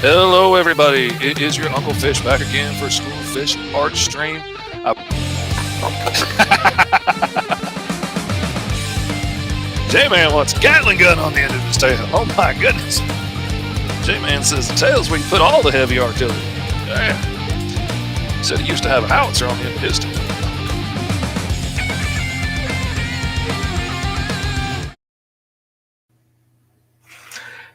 Hello, everybody. It is your Uncle Fish back again for School of Fish Art Stream. J-Man wants a Gatling gun on the end of his tail. Oh my goodness. J-Man says the tail's where you put all the heavy artillery. Yeah. Said he used to have a howitzer on the end of his tail.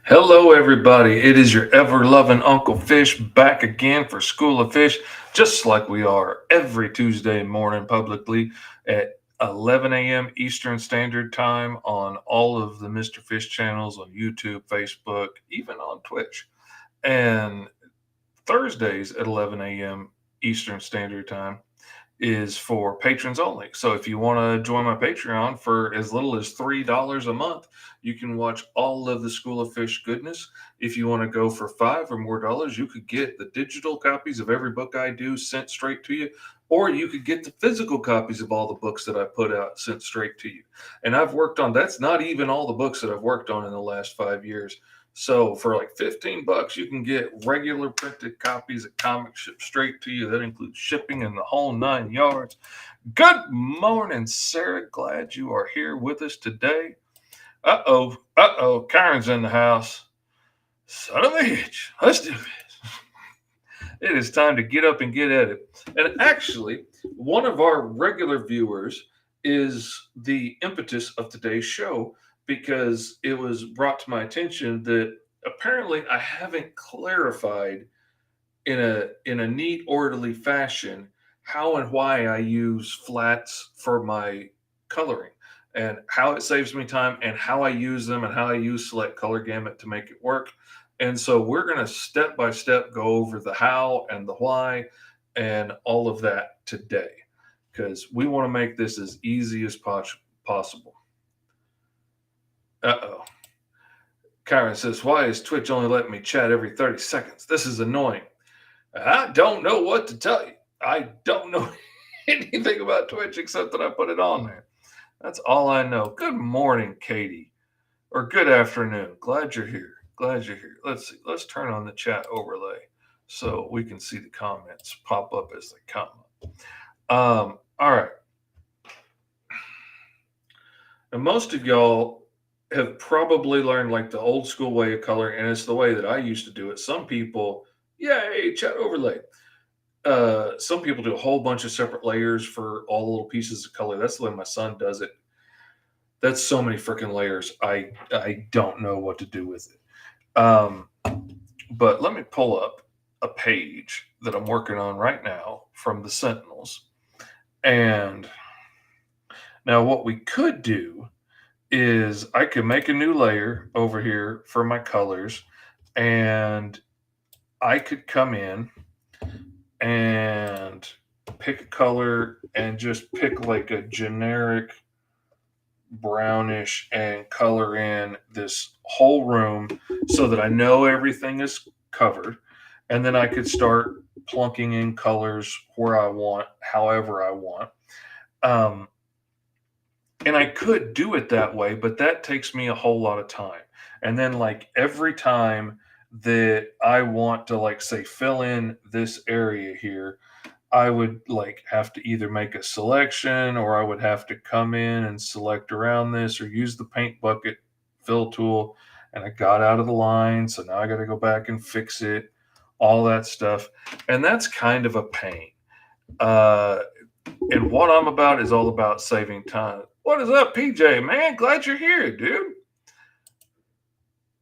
Hello, everybody. It is your ever-loving Uncle Fish back again for School of Fish, just like we are every Tuesday morning publicly at 11 a.m. Eastern Standard Time on all of the Mr. Fish channels on YouTube, Facebook, even on Twitch. And Thursdays at 11 a.m. Eastern Standard Time is for patrons only. So if you want to join my Patreon for as little as $3 a month, you can watch all of the School of Fish goodness. If you want to go for $5 or more, you could get the digital copies of every book I do sent straight to you, or you could get the physical copies of all the books that I put out sent straight to you. And I've worked on, that's not even all the books that I've worked on in the last 5 years. So for like $15, you can get regular printed copies of comics shipped straight to you. That includes shipping and the whole 9 yards. Good morning, Sarah. Glad you are here with us today. Karen's in the house. Son of a bitch. Let's do this. It is time to get up and get at it. And actually, one of our regular viewers is the impetus of today's show, because it was brought to my attention that apparently I haven't clarified in a neat, orderly fashion how and why I use flats for my coloring, and how it saves me time, and how I use them, and how I use select color gamut to make it work. And so we're going to step by step go over the how and the why and all of that today, because we want to make this as easy as possible. Karen says, why is Twitch only letting me chat every 30 seconds? This is annoying. I don't know what to tell you. I don't know anything about Twitch except that I put it on there. That's all I know. Good morning, Katie. Or good afternoon. Glad you're here. Let's see. Let's turn on the chat overlay so we can see the comments pop up as they come. All right. And most of y'all have probably learned like the old school way of coloring, and it's the way that I used to do it. Some people, yay, chat overlay. Some people do a whole bunch of separate layers for all the little pieces of color. That's the way my son does it. That's so many freaking layers. I don't know what to do with it. But let me pull up a page that I'm working on right now from the Sentinels. And now what we could do is I could make a new layer over here for my colors, and I could come in and pick a color and just pick like a generic brownish and color in this whole room so that I know everything is covered. And then I could start plunking in colors where I want, however I want. And I could do it that way, but that takes me a whole lot of time. And then like every time that I want to like say fill in this area here, I would like have to either make a selection, or I would have to come in and select around this, or use the paint bucket fill tool. And I got out of the line, so now I got to go back and fix it, all that stuff. And that's kind of a pain. And what I'm about is all about saving time. What is up, PJ, man? Glad you're here, dude.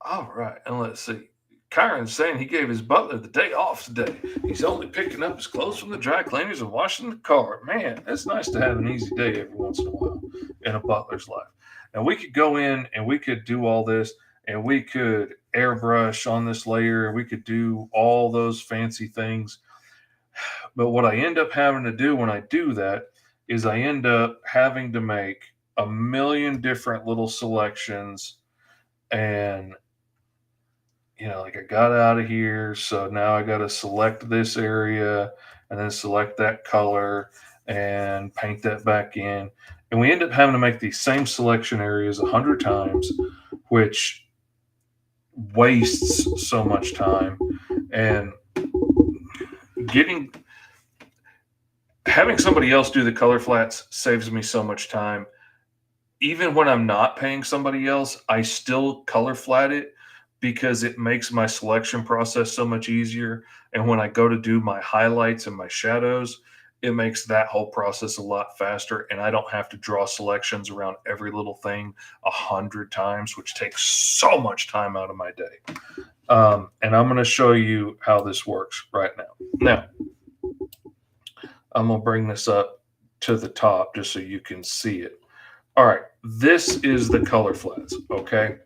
All right, and let's see. Kyron's saying he gave his butler the day off today. He's only picking up his clothes from the dry cleaners and washing the car. Man, it's nice to have an easy day every once in a while in a butler's life. Now, we could go in and we could do all this, and we could airbrush on this layer, and we could do all those fancy things. But what I end up having to do when I do that is I end up having to make a million different little selections. And like I got out of here, so now I got to select this area and then select that color and paint that back in. And we end up having to make these same selection areas 100 times, which wastes so much time. And getting having somebody else do the color flats saves me so much time. Even when I'm not paying somebody else, I still color flat it because it makes my selection process so much easier. And when I go to do my highlights and my shadows, it makes that whole process a lot faster. And I don't have to draw selections around every little thing 100 times, which takes so much time out of my day. And I'm going to show you how this works right now. Now, I'm going to bring this up to the top just so you can see it. All right, this is the color flats. Okay,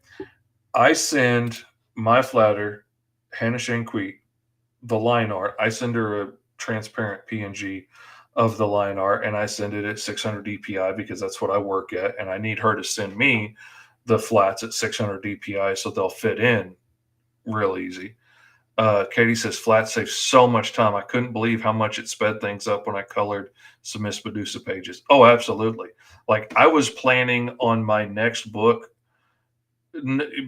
I send my flatter, Hannah Shanquet, the line art. I send her a transparent PNG of the line art, and I send it at 600 DPI because that's what I work at, and I need her to send me the flats at 600 DPI so they'll fit in real easy. Katie says flat saves so much time. I couldn't believe how much it sped things up when I colored some Miss Medusa pages. Oh, absolutely. Like I was planning on my next book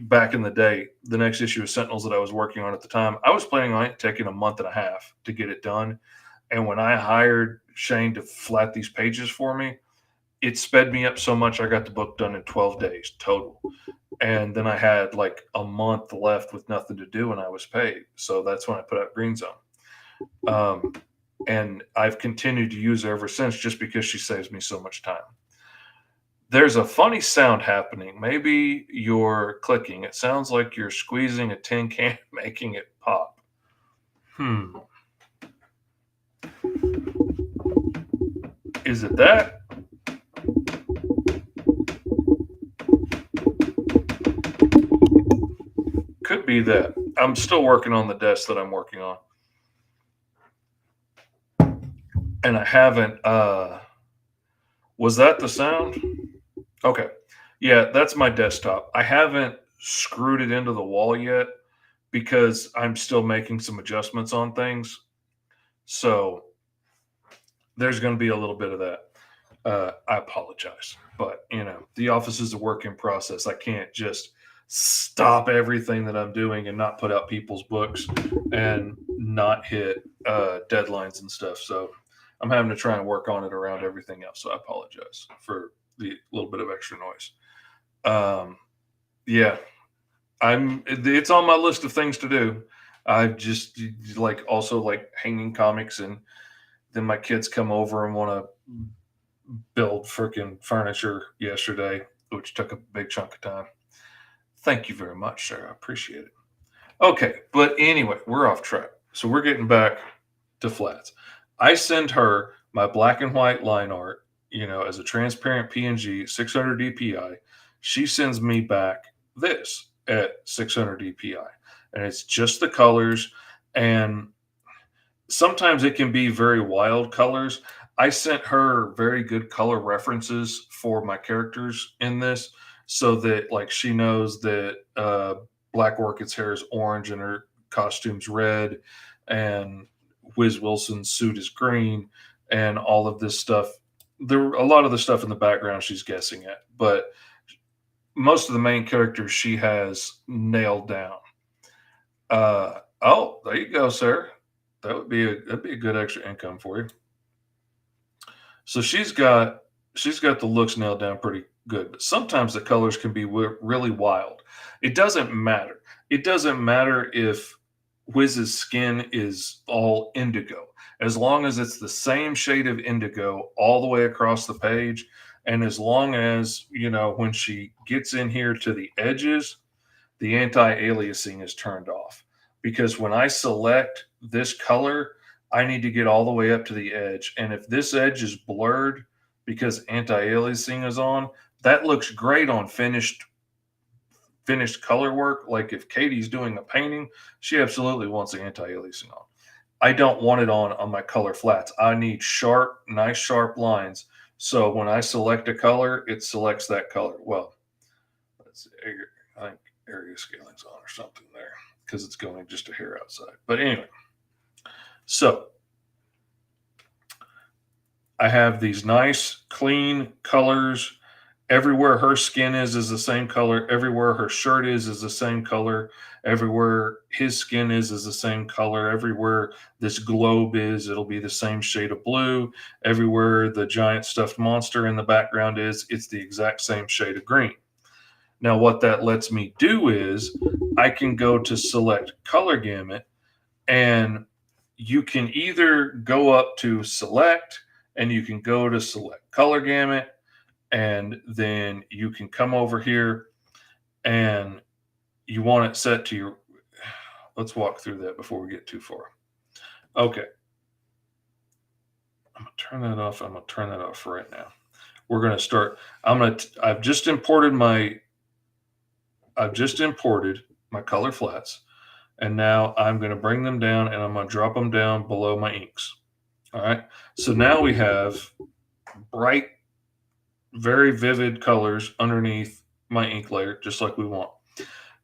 back in the day, the next issue of Sentinels that I was working on at the time. I was planning on it taking a month and a half to get it done. And when I hired Shane to flat these pages for me, it sped me up so much I got the book done in 12 days total. And then I had like a month left with nothing to do and I was paid. So that's when I put out Green Zone. Um, and I've continued to use her ever since just because she saves me so much time. There's a funny sound happening. Maybe you're clicking. It sounds like you're squeezing a tin can, making it pop. Hmm. Is it that? Could be that. I'm still working on the desk that I'm working on. And I haven't was that the sound? Okay. Yeah, that's my desktop. I haven't screwed it into the wall yet because I'm still making some adjustments on things. So there's going to be a little bit of that. I apologize, but the office is a work in process. I can't just stop everything that I'm doing and not put out people's books and not hit deadlines and stuff. So I'm having to try and work on it around everything else. So I apologize for the little bit of extra noise. Yeah, it's on my list of things to do. I've just like also like hanging comics, and then my kids come over and want to build freaking furniture yesterday, which took a big chunk of time. Thank you very much, sir. I appreciate it. Okay, but anyway, we're off track. So we're getting back to flats. I send her my black and white line art, as a transparent PNG, 600 DPI. She sends me back this at 600 DPI. And it's just the colors. And sometimes it can be very wild colors. I sent her very good color references for my characters in this so that like she knows that Black Orchid's hair is orange and her costume's red and Wiz Wilson's suit is green and all of this stuff. There a lot of the stuff in the background she's guessing at, but most of the main characters she has nailed down. Oh, there you go, sir. That'd be a good extra income for you. So she's got the looks nailed down pretty good, but sometimes the colors can be really wild. It doesn't matter. It doesn't matter if Wiz's skin is all indigo, as long as it's the same shade of indigo all the way across the page, and as long as when she gets in here to the edges, the anti-aliasing is turned off because when I select this color, I need to get all the way up to the edge. And if this edge is blurred because anti-aliasing is on, that looks great on finished color work. Like if Katie's doing a painting, she absolutely wants the anti-aliasing on. I don't want it on my color flats. I need sharp, nice sharp lines. So when I select a color, it selects that color. Well, let's see. I think area scaling's on or something there because it's going just a hair outside. But anyway, so I have these nice clean colors Everywhere her skin is the same color. Everywhere her shirt is the same color. Everywhere his skin is the same color. Everywhere this globe is, it'll be the same shade of blue. Everywhere the giant stuffed monster in the background is, it's the exact same shade of green. Now, what that lets me do is I can go to select color gamut, and you can either go up to select and you can go to select color gamut, and then you can come over here and you want it set to your, let's walk through that before we get too far. Okay, I'm gonna turn that off. I'm gonna turn that off right now. We're gonna start. I've just imported my color flats, and now I'm gonna bring them down and I'm gonna drop them down below my inks. All right, so now we have bright, very vivid colors underneath my ink layer, just like we want.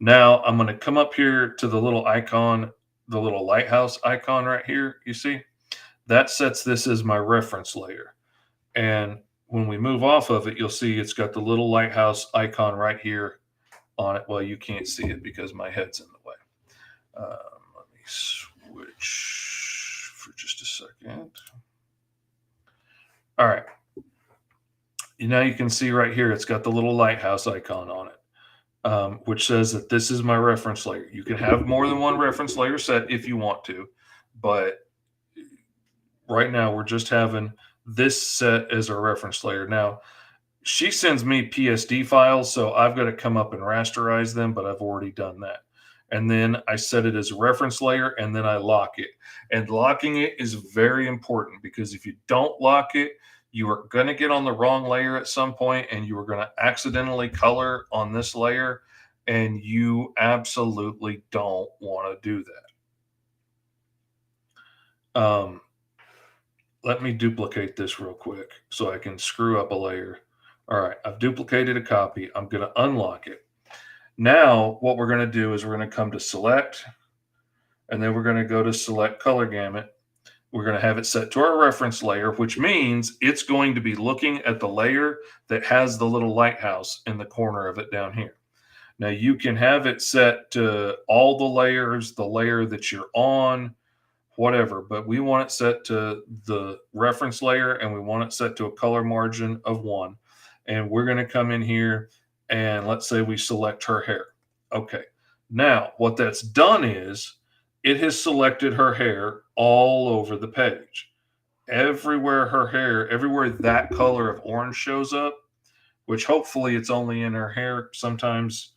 Now I'm going to come up here to the little icon, the little lighthouse icon right here. You see, that sets this as my reference layer. And when we move off of it, you'll see it's got the little lighthouse icon right here on it. Well, you can't see it because my head's in the way. Let me switch for just a second. All right. Now you can see right here, it's got the little lighthouse icon on it. Which says that this is my reference layer. You can have more than one reference layer set if you want to, but right now we're just having this set as a reference layer. Now, she sends me PSD files, so I've got to come up and rasterize them, but I've already done that. And then I set it as a reference layer, and then I lock it. And locking it is very important, because if you don't lock it, you are going to get on the wrong layer at some point, and you are going to accidentally color on this layer, and you absolutely don't want to do that. Let me duplicate this real quick so I can screw up a layer. All right, I've duplicated a copy. I'm going to unlock it. Now, what we're going to do is we're going to come to select, and then we're going to go to select color gamut. We're going to have it set to our reference layer, which means it's going to be looking at the layer that has the little lighthouse in the corner of it down here. Now, you can have it set to all the layers, the layer that you're on, whatever, but we want it set to the reference layer, and we want it set to a color margin of 1. And we're going to come in here, and let's say we select her hair. Okay. Now, what that's done is it has selected her hair all over the page. Everywhere her hair, everywhere that color of orange shows up, which hopefully it's only in her hair. Sometimes,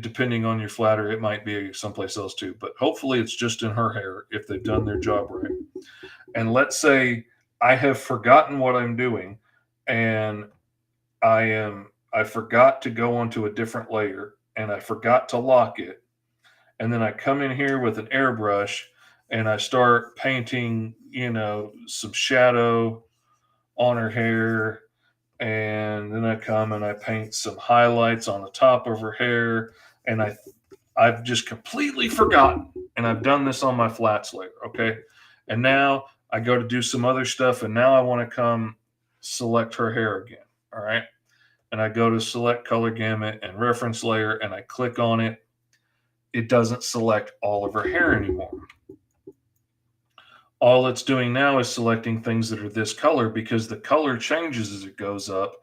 depending on your flatter, it might be someplace else too, but hopefully it's just in her hair if they've done their job right. And let's say I have forgotten what I'm doing, and I forgot to go onto a different layer, and I forgot to lock it. And then I come in here with an airbrush and I start painting, some shadow on her hair. And then I come and I paint some highlights on the top of her hair. And I've just completely forgotten. And I've done this on my flats layer. Okay. And now I go to do some other stuff. And now I want to come select her hair again. All right. And I go to select color gamut and reference layer, and I click on it. It doesn't select all of her hair anymore. All it's doing now is selecting things that are this color, because the color changes as it goes up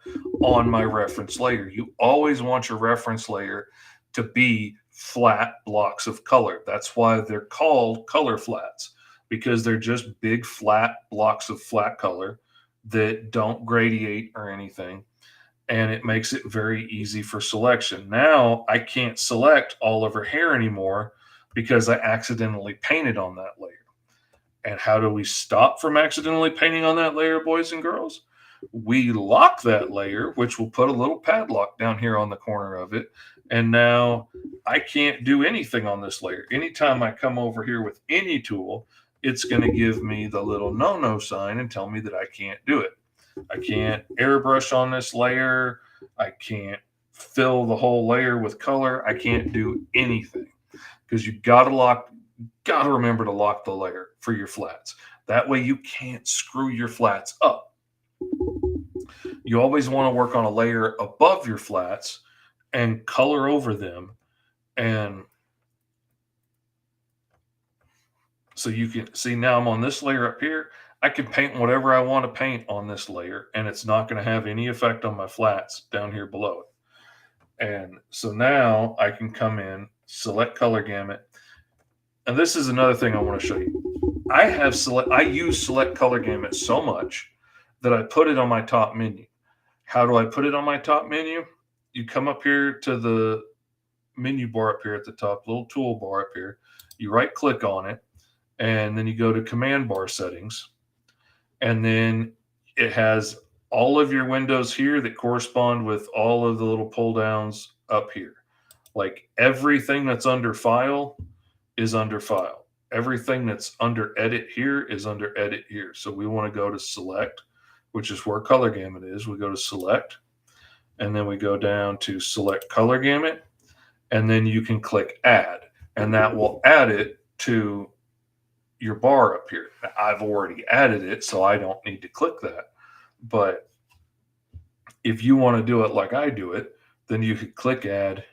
on my reference layer. You always want your reference layer to be flat blocks of color. That's why they're called color flats, because they're just big flat blocks of flat color that don't gradiate or anything. And it makes it very easy for selection. Now I can't select all of her hair anymore because I accidentally painted on that layer. And how do we stop from accidentally painting on that layer, boys and girls? We lock that layer, which will put a little padlock down here on the corner of it. And now I can't do anything on this layer. Anytime I come over here with any tool, it's going to give me the little no sign and tell me that I can't do it. I can't airbrush on this layer. I can't fill the whole layer with color. I can't do anything, because you got to remember to lock the layer for your flats. That way you can't screw your flats up. You always want to work on a layer above your flats and color over them. And so you can see now I'm on this layer up here. I can paint whatever I want to paint on this layer, and it's not going to have any effect on my flats down here below it. And so now I can come in, select color gamut. And this is another thing I want to show you. I use select color gamut so much that I put it on my top menu. How do I put it on my top menu? You come up here to the menu bar up here at the top, little toolbar up here. You right click on it, and then you go to command bar settings. And then it has all of your windows here that correspond with all of the little pull downs up here. Like everything that's under file is under file. Everything that's under edit here is under edit here. So we want to go to select, which is where color gamut is. We go to select, and then we go down to select color gamut, and then you can click add, and that will add it to your bar up here. I've already added it, so I don't need to click that. But if you want to do it like I do it, then you could click add,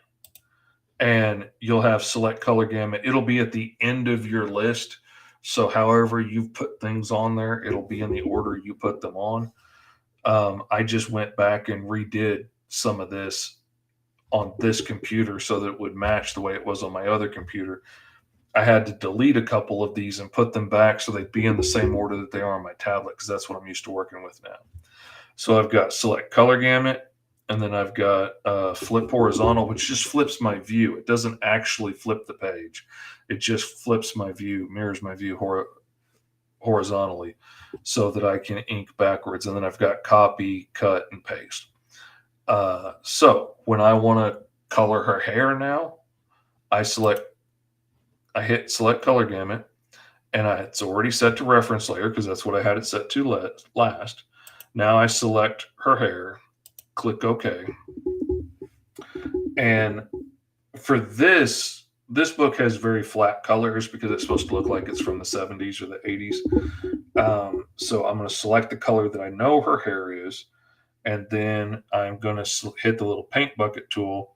and you'll have select color gamut. It'll be at the end of your list. So however you've put things on there, it'll be in the order you put them on. I just went back and redid some of this on this computer so that it would match the way it was on my other computer. I had to delete a couple of these and put them back so they'd be in the same order that they are on my tablet, because that's what I'm used to working with now. So I've got select color gamut, and then I've got flip horizontal, which just flips my view. It doesn't actually flip the page. It just flips my view, mirrors my view horizontally so that I can ink backwards. And then I've got copy, cut, and paste. So when I want to color her hair now, I hit select color gamut, and it's already set to reference layer because that's what I had it set to last. Now I select her hair, click OK. And for this book has very flat colors because it's supposed to look like it's from the 70s or the 80s. So I'm going to select the color that I know her hair is, and then I'm going to hit the little paint bucket tool,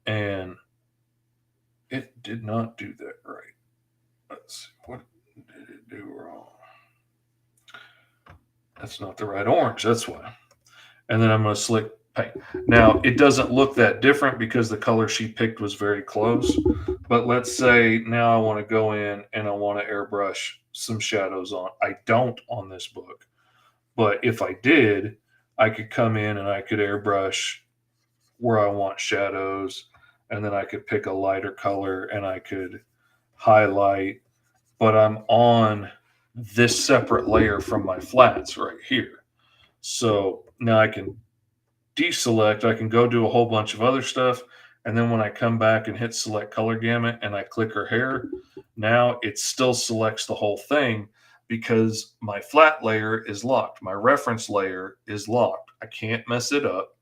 and it did not do that right. Let's see, what did it do wrong? That's not the right orange, that's why. And then I'm going to select paint. Now, it doesn't look that different because the color she picked was very close. But let's say now I want to go in and I want to airbrush some shadows on. I don't on this book. But if I did, I could come in and I could airbrush where I want shadows. And then I could pick a lighter color and I could highlight. But I'm on this separate layer from my flats right here. So now I can deselect, I can go do a whole bunch of other stuff. And then when I come back and hit select color gamut and I click her hair, now it still selects the whole thing because my flat layer is locked. My reference layer is locked. I can't mess it up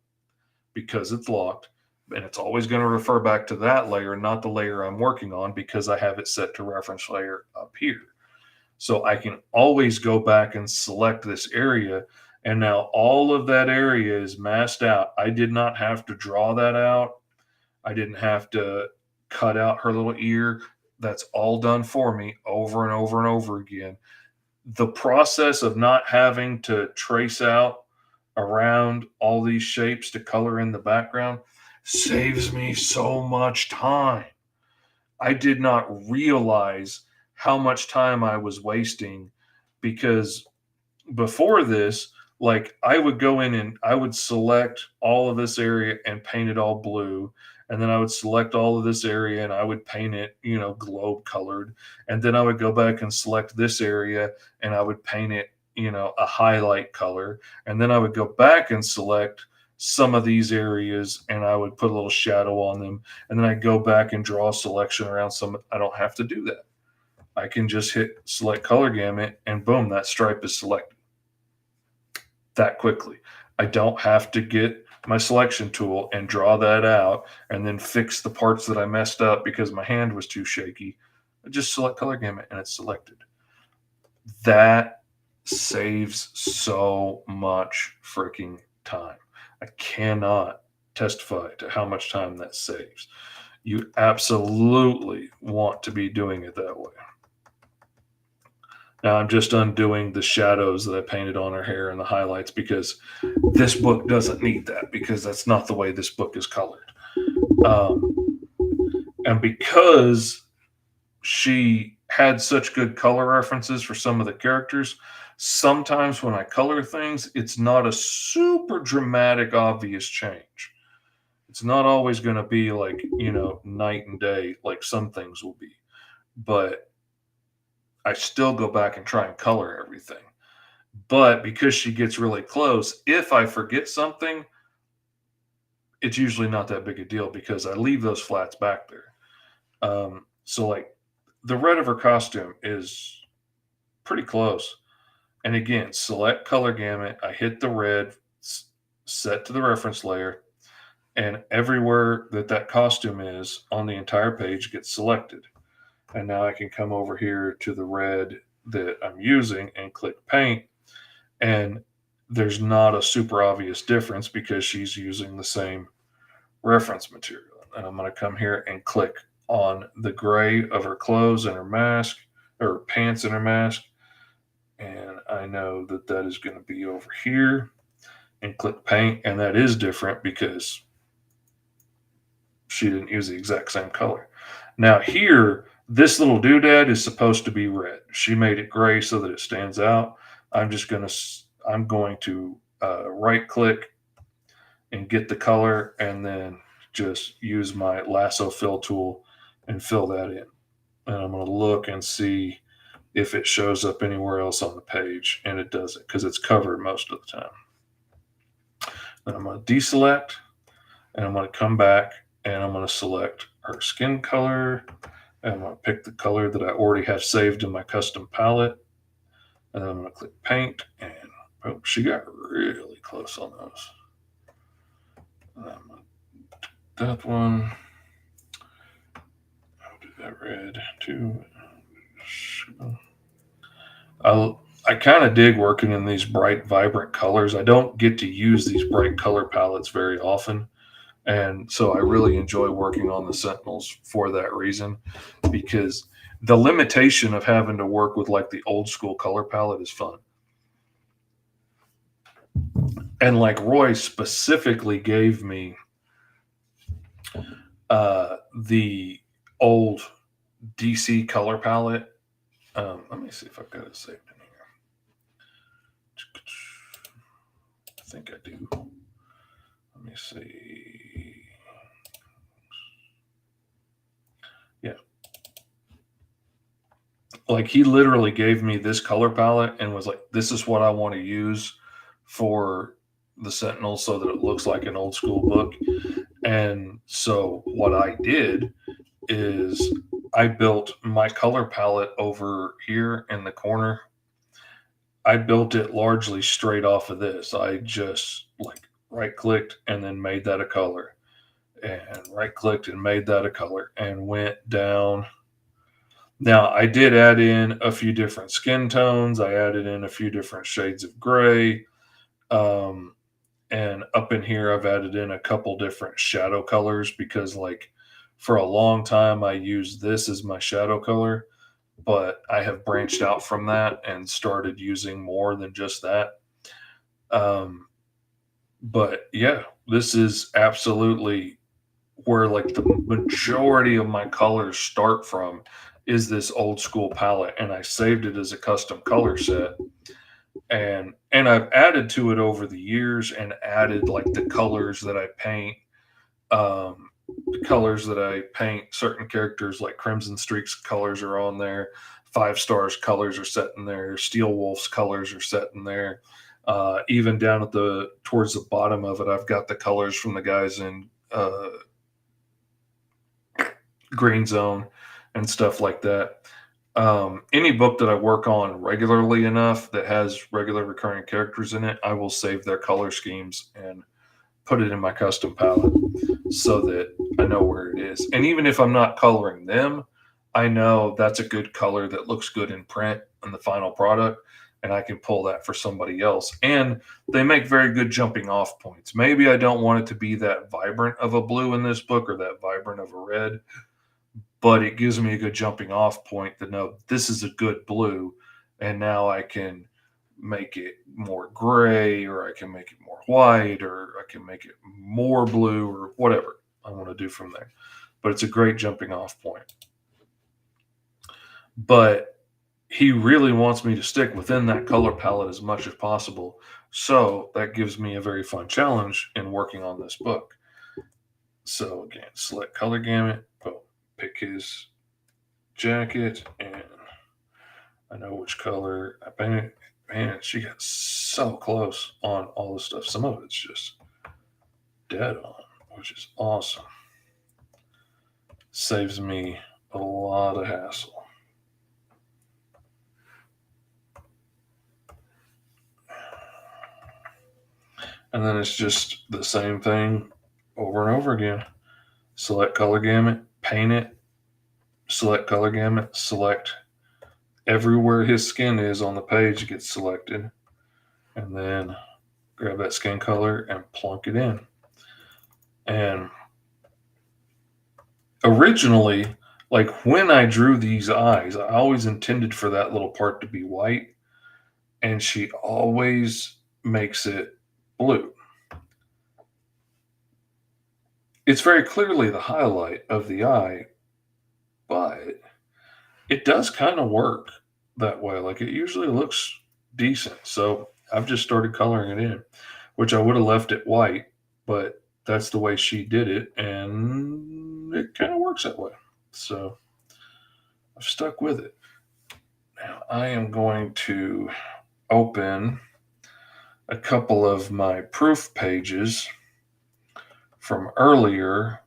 because it's locked. And it's always going to refer back to that layer, not the layer I'm working on, because I have it set to reference layer up here. So I can always go back and select this area. And now all of that area is masked out. I did not have to draw that out. I didn't have to cut out her little ear. That's all done for me over and over and over again. The process of not having to trace out around all these shapes to color in the background saves me so much time. I did not realize how much time I was wasting because before this, like I would go in and I would select all of this area and paint it all blue. And then I would select all of this area and I would paint it, globe colored. And then I would go back and select this area and I would paint it, a highlight color. And then I would go back and select some of these areas and I would put a little shadow on them. And then I go back and draw a selection around some. I don't have to do that. I can just hit select color gamut and boom, that stripe is selected that quickly. I don't have to get my selection tool and draw that out and then fix the parts that I messed up because my hand was too shaky. I just select color gamut and it's selected. That saves so much freaking time. I cannot testify to how much time that saves. You absolutely want to be doing it that way. Now I'm just undoing the shadows that I painted on her hair and the highlights because this book doesn't need that because that's not the way this book is colored. Um, and because she had such good color references for some of the characters, sometimes when I color things, it's not a super dramatic, obvious change. It's not always going to be like, night and day, like some things will be. But I still go back and try and color everything. But because she gets really close, if I forget something, it's usually not that big a deal because I leave those flats back there. So, like, the red of her costume is pretty close. And again, select color gamut. I hit the red, set to the reference layer, and everywhere that that costume is on the entire page gets selected. And now I can come over here to the red that I'm using and click paint. And there's not a super obvious difference because she's using the same reference material. And I'm going to come here and click on the gray of her clothes and her mask, or pants and her mask. And I know that that is going to be over here, and click paint. And that is different because she didn't use the exact same color. Now here, this little doodad is supposed to be red. She made it gray so that it stands out. I'm going to right click and get the color, and then just use my lasso fill tool and fill that in. And I'm going to look and see if it shows up anywhere else on the page, and it doesn't because it's covered most of the time. Then I'm going to deselect, and I'm going to come back, and I'm going to select her skin color, and I'm going to pick the color that I already have saved in my custom palette, and then I'm going to click paint, and oh, she got really close on those. And I'm going to do that one. I'll do that red too. I kind of dig working in these bright, vibrant colors. I don't get to use these bright color palettes very often. And so I really enjoy working on the Sentinels for that reason, because the limitation of having to work with like the old school color palette is fun. And like Roy specifically gave me the old DC color palette. Let me see if I've got it saved in here. I think I do. Let me see. Yeah. Like he literally gave me this color palette and was like, this is what I want to use for the Sentinel so that it looks like an old school book. And so what I did is I built my color palette over here in the corner. I built it largely straight off of this. I just like right clicked and then made that a color, and right clicked and made that a color, and went down. Now I did add in a few different skin tones. I added in a few different shades of gray. Um, and up in here, I've added in a couple different shadow colors because like for a long time, I used this as my shadow color, but I have branched out from that and started using more than just that. Um, but yeah, this is absolutely where like the majority of my colors start from is this old school palette, and I saved it as a custom color set. And I've added to it over the years and added like the colors that I paint, the colors that I paint certain characters, like Crimson Streak's colors are on there. Five Stars colors are set in there. Steel Wolf's colors are set in there. Even down at the towards the bottom of it, I've got the colors from the guys in Green Zone and stuff like that. Any book that I work on regularly enough that has regular recurring characters in it, I will save their color schemes and put it in my custom palette so that I know where it is. And even if I'm not coloring them, I know that's a good color that looks good in print in the final product. and I can pull that for somebody else. And they make very good jumping off points. Maybe I don't want it to be that vibrant of a blue in this book or that vibrant of a red, but it gives me a good jumping off point to know this is a good blue. And now I can make it more gray, or I can make it more white, or I can make it more blue, or whatever I want to do from there. But it's a great jumping off point. But he really wants me to stick within that color palette as much as possible. So that gives me a very fun challenge in working on this book. So again, select color gamut, pick his jacket, and I know which color I painted. Man, she got so close on all the stuff. Some of it's just dead on, which is awesome. Saves me a lot of hassle. And then it's just the same thing over and over again. Select color gamut, paint it, select color gamut, select everywhere his skin is on the page gets selected, and then grab that skin color and plunk it in. And originally, like when I drew these eyes, I always intended for that little part to be white, and she always makes it blue. It's very clearly the highlight of the eye, but it does kind of work that way. Like it usually looks decent. So I've just started coloring it in, which I would have left it white, but that's the way she did it, and it kind of works that way. So I've stuck with it. Now I am going to open a couple of my proof pages from earlier,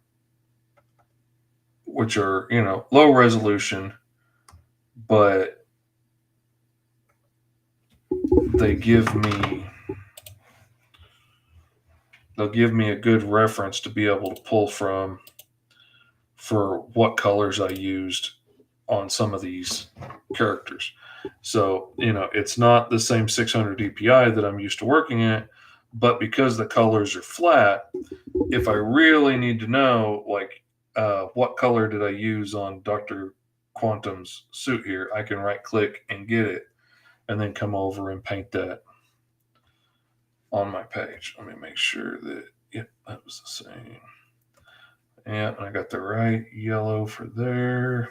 which are, low resolution, but they'll give me a good reference to be able to pull from for what colors I used on some of these characters. So, it's not the same 600 DPI that I'm used to working at, but because the colors are flat, if I really need to know, like, what color did I use on Dr. Quantum's suit here, I can right click and get it, and then come over and paint that on my page. Let me make sure that, yep, that was the same. And I got the right yellow for there.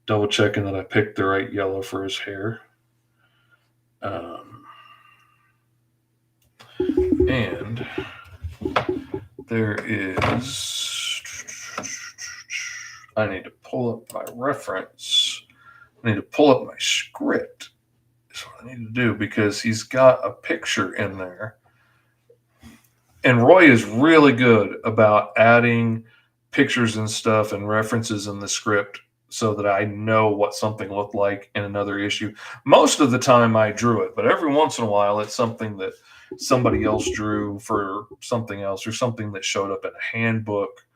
Double checking that I picked the right yellow for his hair. And there is, I need to pull up my reference. I need to pull up my script. That's what I need to do, because he's got a picture in there. And Roy is really good about adding pictures and stuff and references in the script so that I know what something looked like in another issue. Most of the time I drew it, but every once in a while it's something that somebody else drew for something else, or something that showed up in a handbook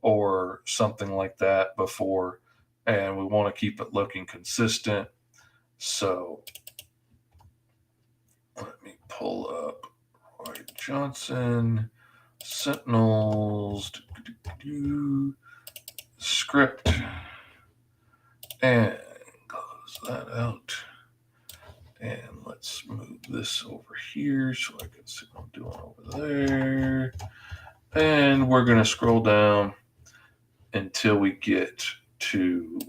or something like that before, and we want to keep it looking consistent. So let me pull up Roy Johnson, Sentinels, script, and close that out. And let's move this over here so I can see what I'm doing over there. And we're going to scroll down until we get to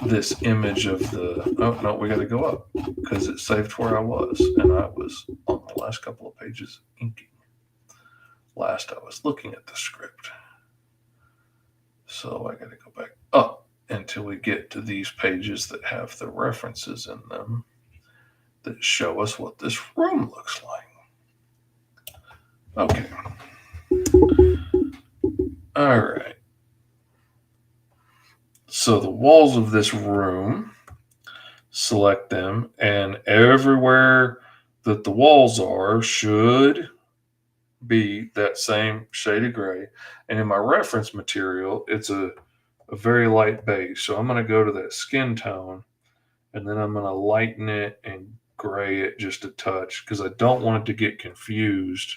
this image of the, oh no, we got to go up because it saved where I was, and I was on the last couple of pages inking. Last I was looking at the script. So I got to go back up until we get to these pages that have the references in them that show us what this room looks like. Okay. All right. So the walls of this room, select them, and everywhere that the walls are should be that same shade of gray. And in my reference material, it's a a very light beige. So I'm going to go to that skin tone, and then I'm going to lighten it and gray it just a touch because I don't want it to get confused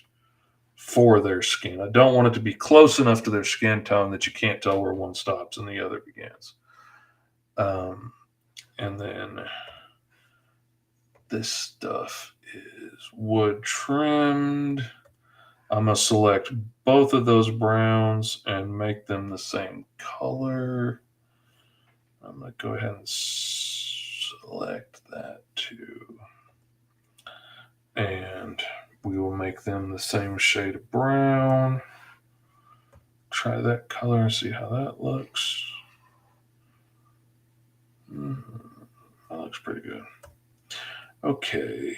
for their skin. I don't want it to be close enough to their skin tone that you can't tell where one stops and the other begins. Um, and then this stuff is wood trimmed. I'm going to select both of those browns and make them the same color. I'm going to go ahead and select that too. And we will make them the same shade of brown. Try that color and see how that looks. That looks pretty good. Okay.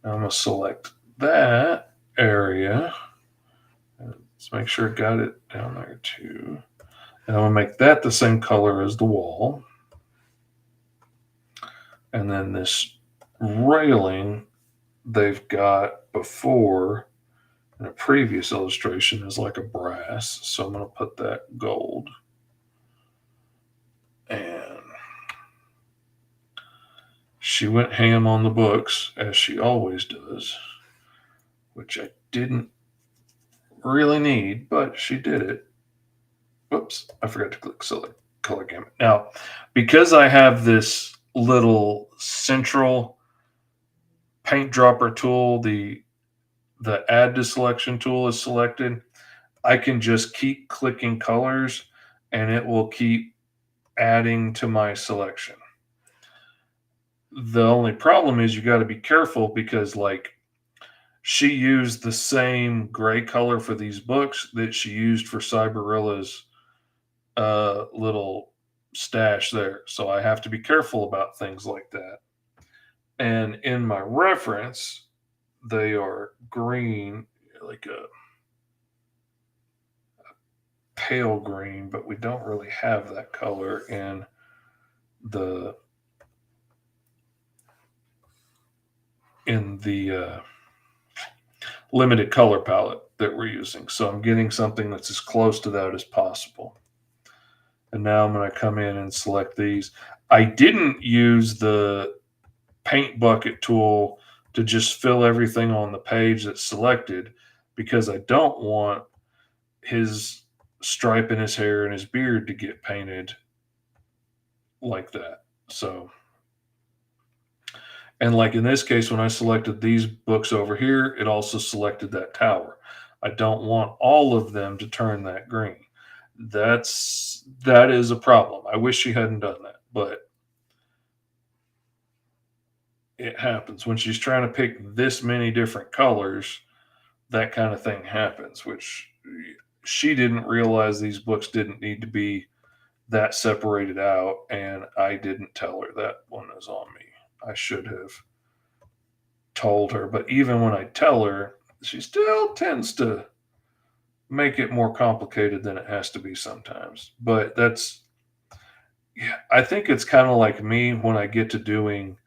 Now I'm going to select that area. Let's make sure I got it down there too. And I'm going to make that the same color as the wall. And then this railing they've got before in a previous illustration is like a brass. So I'm going to put that gold. And she went ham on the books, as she always does, which I didn't really need, but she did it. Whoops, I forgot to click select color gamut. Now, because I have this little central paint dropper tool, the add to selection tool is selected, I can just keep clicking colors and it will keep adding to my selection. The only problem is you got to be careful because like she used the same gray color for these books that she used for Cyberilla's little stash there. So I have to be careful about things like that. And in my reference, they are green, like a pale green, but we don't really have that color in the limited color palette that we're using. So I'm getting something that's as close to that as possible. And now I'm going to come in and select these. I didn't use the paint bucket tool to just fill everything on the page that's selected because I don't want his stripe in his hair and his beard to get painted like that. So, and like in this case, when I selected these books over here, it also selected that tower. I don't want all of them to turn that green. That is a problem. I wish she hadn't done that, but it happens when she's trying to pick this many different colors. That kind of thing happens, which she didn't realize these books didn't need to be that separated out, and I didn't tell her. That one is on me. I should have told her, but even when I tell her, she still tends to make it more complicated than it has to be sometimes. But that's, yeah, I think it's kind of like me when I get to doing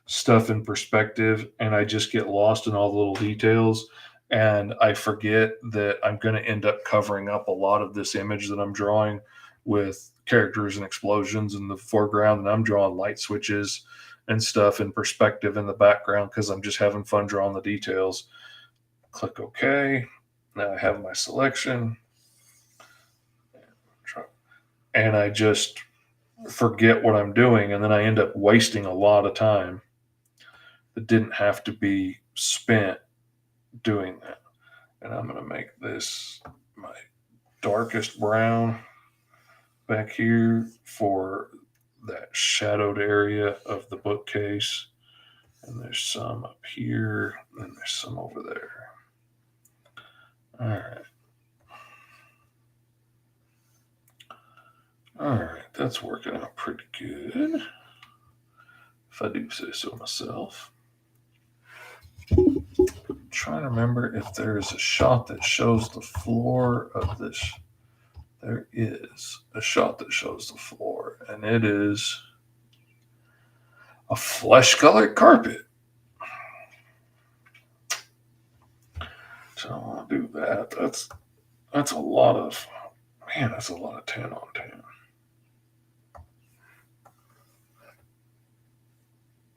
stuff in perspective and I just get lost in all the little details and I forget that I'm going to end up covering up a lot of this image that I'm drawing with characters and explosions in the foreground, and I'm drawing light switches and stuff in perspective in the background because I'm just having fun drawing the details. Click OK. Now I have my selection. And I just forget what I'm doing, and then I end up wasting a lot of time that didn't have to be spent doing that. And I'm going to make this my darkest brown back here for that shadowed area of the bookcase. And there's some up here, and there's some over there. All right. All right, that's working out pretty good, if I do say so myself. I'm trying to remember if there's a shot that shows the floor of this. There is a shot that shows the floor, and it is a flesh-colored carpet. So I'll do that. That's a lot of Man, that's a lot of 10 on 10.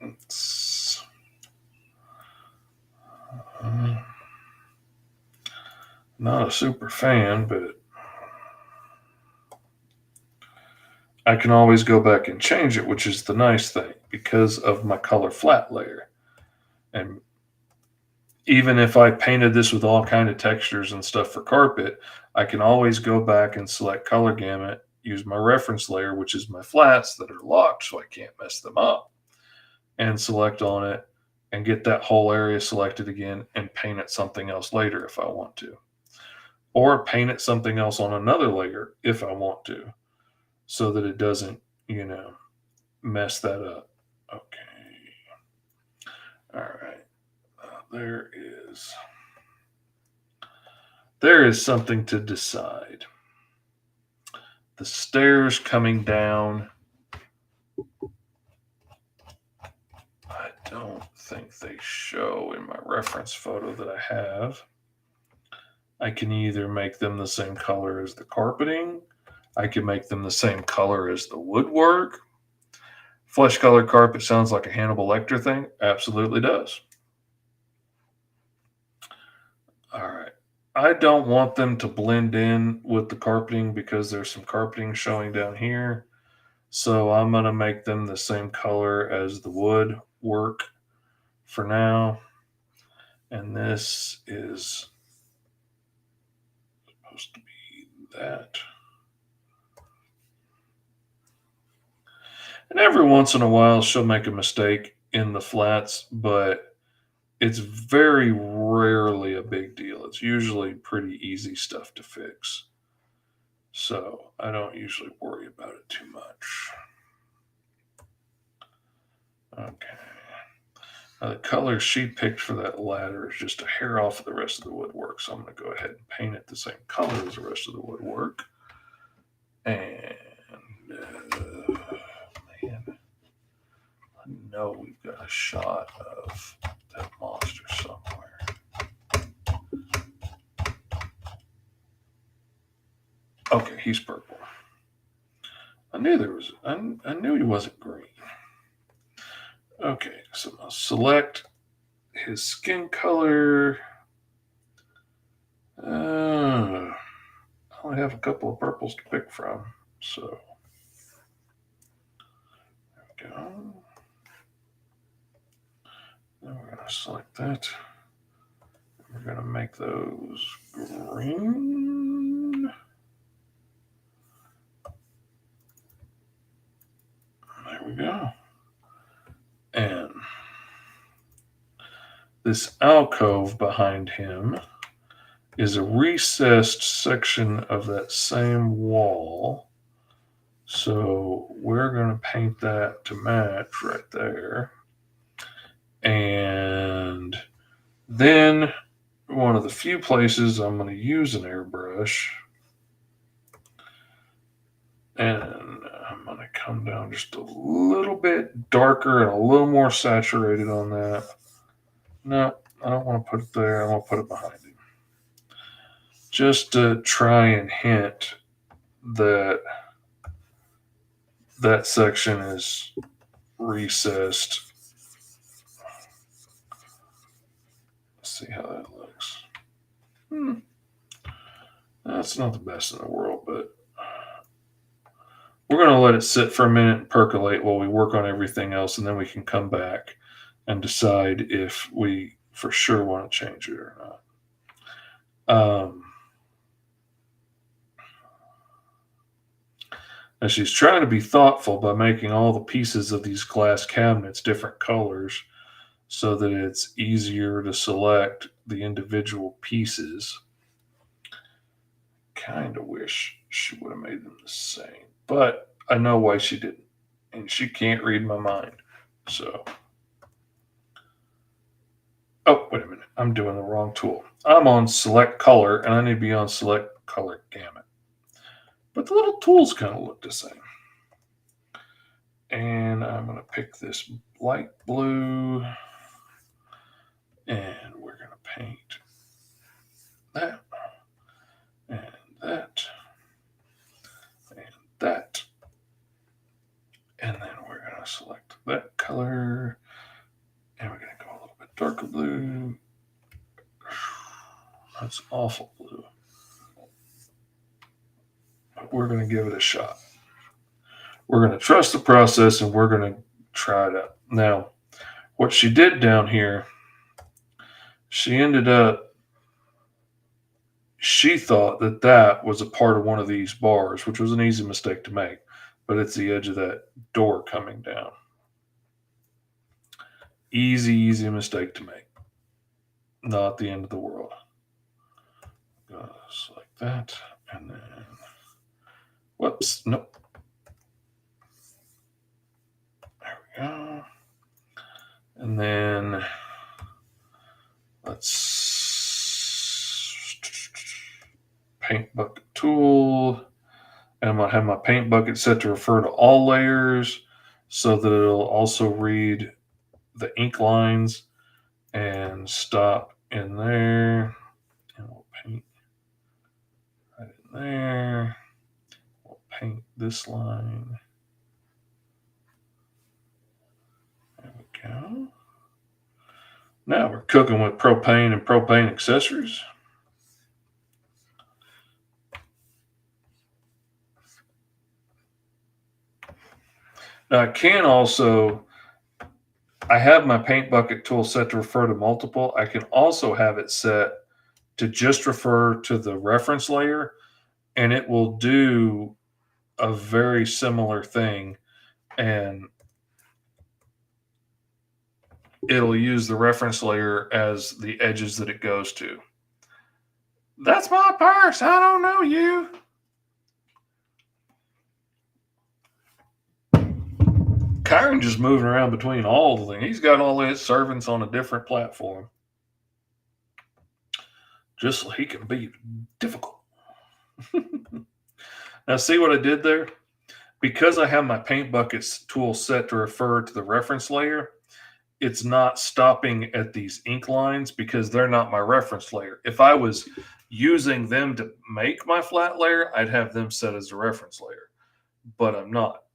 It's, uh, not a super fan, but I can always go back and change it, which is the nice thing because of my color flat layer. And even if I painted this with all kind of textures and stuff for carpet, I can always go back and select color gamut, use my reference layer, which is my flats that are locked so I can't mess them up, and select on it and get that whole area selected again and paint it something else later if I want to. Or paint it something else on another layer if I want to, so that it doesn't, mess that up. Okay. All right. There is something to decide. The stairs coming down, I don't think they show in my reference photo that I have. I can either make them the same color as the carpeting, I can make them the same color as the woodwork. Flesh colored carpet sounds like a Hannibal Lecter thing. Absolutely does. All right. I don't want them to blend in with the carpeting because there's some carpeting showing down here. So I'm going to make them the same color as the wood work for now. And this is supposed to be that. And every once in a while, she'll make a mistake in the flats, but it's very rarely a big deal. It's usually pretty easy stuff to fix. So I don't usually worry about it too much. Okay. Now the color she picked for that ladder is just a hair off of the rest of the woodwork. So I'm going to go ahead and paint it the same color as the rest of the woodwork. And man, I know we've got a shot of that monster somewhere. Okay, he's purple. I knew there was. I knew he wasn't green. Okay, so I'll select his skin color. I only have a couple of purples to pick from, so there we go. Then we're going to select that. We're going to make those green. There we go. And this alcove behind him is a recessed section of that same wall. So we're going to paint that to match right there. And then one of the few places I'm going to use an airbrush. And I'm going to come down just a little bit darker and a little more saturated on that. No, I don't want to put it there. I want to put it behind him. Just to try and hint that that section is recessed. Let's see how that looks. That's not the best in the world, but we're going to let it sit for a minute and percolate while we work on everything else, and then we can come back and decide if we for sure want to change it or not. And she's trying to be thoughtful by making all the pieces of these glass cabinets different colors so that it's easier to select the individual pieces. Kind of wish she would have made them the same, but I know why she didn't. And she can't read my mind. So, oh, wait a minute. I'm doing the wrong tool. I'm on select color and I need to be on select color gamut. But the little tools kind of look the same. And I'm going to pick this light blue and we're going to paint that and that. color. And we're going to go a little bit darker blue. That's awful blue. But we're going to give it a shot. We're going to trust the process and we're going to try it out. Now, what she did down here, she thought that that was a part of one of these bars, which was an easy mistake to make, but it's the edge of that door coming down. Easy mistake to make. Not the end of the world. Goes like that, and then, whoops, nope. There we go. And then let's paint bucket tool. And I'm going to have my paint bucket set to refer to all layers so that it'll also read the ink lines and stop in there. And we'll paint right in there. We'll paint this line. There we go. Now we're cooking with propane and propane accessories. Now I have my paint bucket tool set to refer to multiple. I can also have it set to just refer to the reference layer, and it will do a very similar thing, and it'll use the reference layer as the edges that it goes to. That's my purse. I don't know you. Kyron just moving around between all the things. He's got all his servants on a different platform. Just so he can be difficult. Now, see what I did there? Because I have my paint buckets tool set to refer to the reference layer, it's not stopping at these ink lines because they're not my reference layer. If I was using them to make my flat layer, I'd have them set as a reference layer, but I'm not.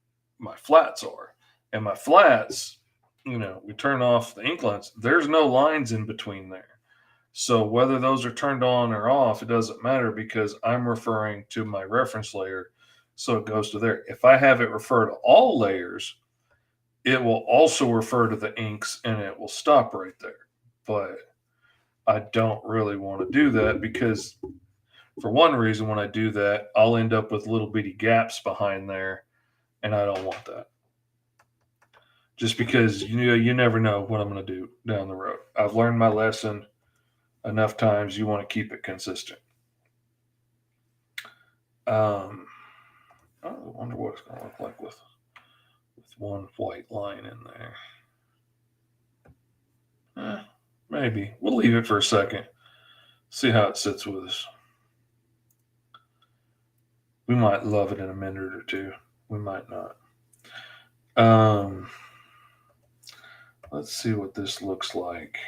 My flats are. And my flats, we turn off the ink lines. There's no lines in between there. So whether those are turned on or off, it doesn't matter because I'm referring to my reference layer. So it goes to there. If I have it refer to all layers, it will also refer to the inks and it will stop right there. But I don't really want to do that because for one reason, when I do that, I'll end up with little bitty gaps behind there. And I don't want that. Just because you never know what I'm going to do down the road. I've learned my lesson enough times. You want to keep it consistent. I wonder what it's going to look like with one white line in there. Maybe. We'll leave it for a second. See how it sits with us. We might love it in a minute or two. We might not. Let's see what this looks like.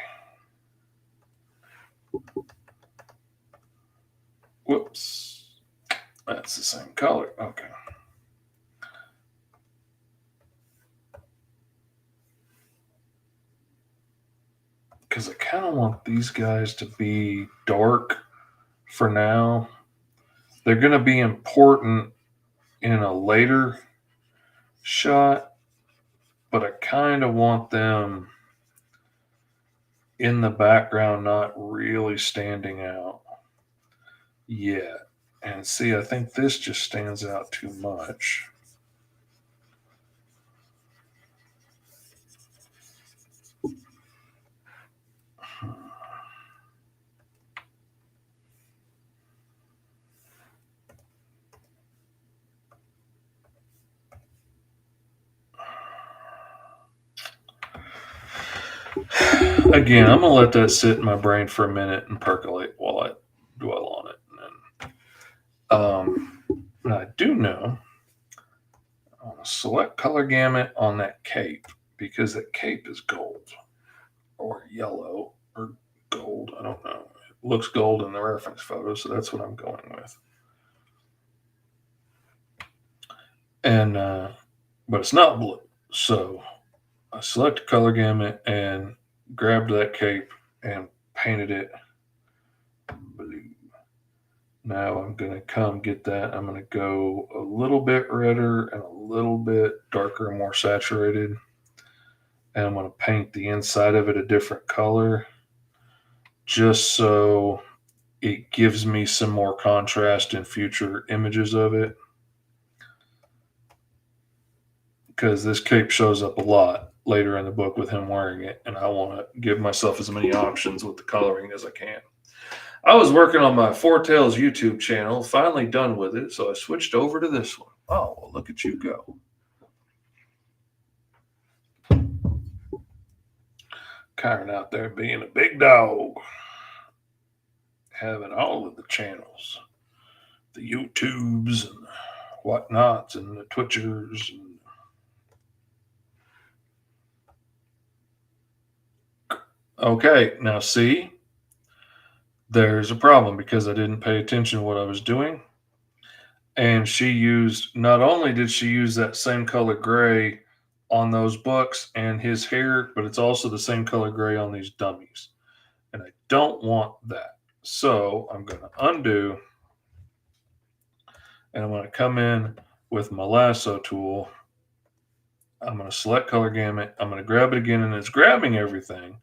Whoops. That's the same color. Okay. Because I kind of want these guys to be dark for now. They're going to be important in a later shot, but I kind of want them in the background, not really standing out yet. And see, I think this just stands out too much. Again, I'm going to let that sit in my brain for a minute and percolate while I dwell on it. And I do know I want to select color gamut on that cape because that cape is gold or yellow or gold. I don't know. It looks gold in the reference photo, so that's what I'm going with. And but it's not blue, so I select color gamut and grabbed that cape and painted it blue. Now I'm going to come get that. I'm going to go a little bit redder and a little bit darker and more saturated. And I'm going to paint the inside of it a different color just so it gives me some more contrast in future images of it. Because this cape shows up a lot later in the book with him wearing it, and I want to give myself as many options with the coloring as I can. I was working on my Four Tails YouTube channel, finally done with it, so I switched over to this one. Oh, well, look at you go. Kyron out there being a big dog, having all of the channels, the YouTubes and whatnots and the Twitchers. Okay, now see, there's a problem because I didn't pay attention to what I was doing. And she used, not only did she use that same color gray on those books and his hair, but it's also the same color gray on these dummies. And I don't want that. So I'm going to undo, and I'm going to come in with my lasso tool. I'm going to select color gamut. I'm going to grab it again, and it's grabbing everything.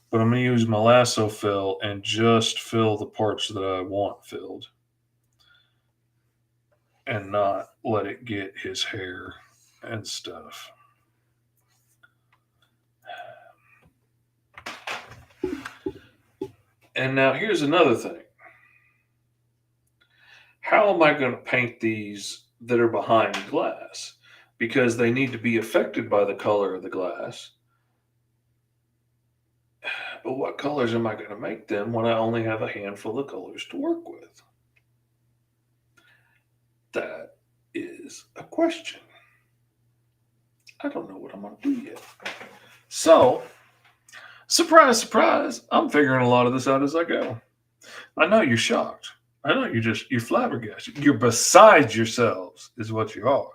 But I'm going to use my lasso fill and just fill the parts that I want filled and not let it get his hair and stuff. And now here's another thing. How am I going to paint these that are behind glass? Because they need to be affected by the color of the glass. But what colors am I going to make them when I only have a handful of colors to work with? That is a question. I don't know what I'm going to do yet. So, surprise, surprise, I'm figuring a lot of this out as I go. I know you're shocked. I know you're flabbergasted. You're beside yourselves, is what you are.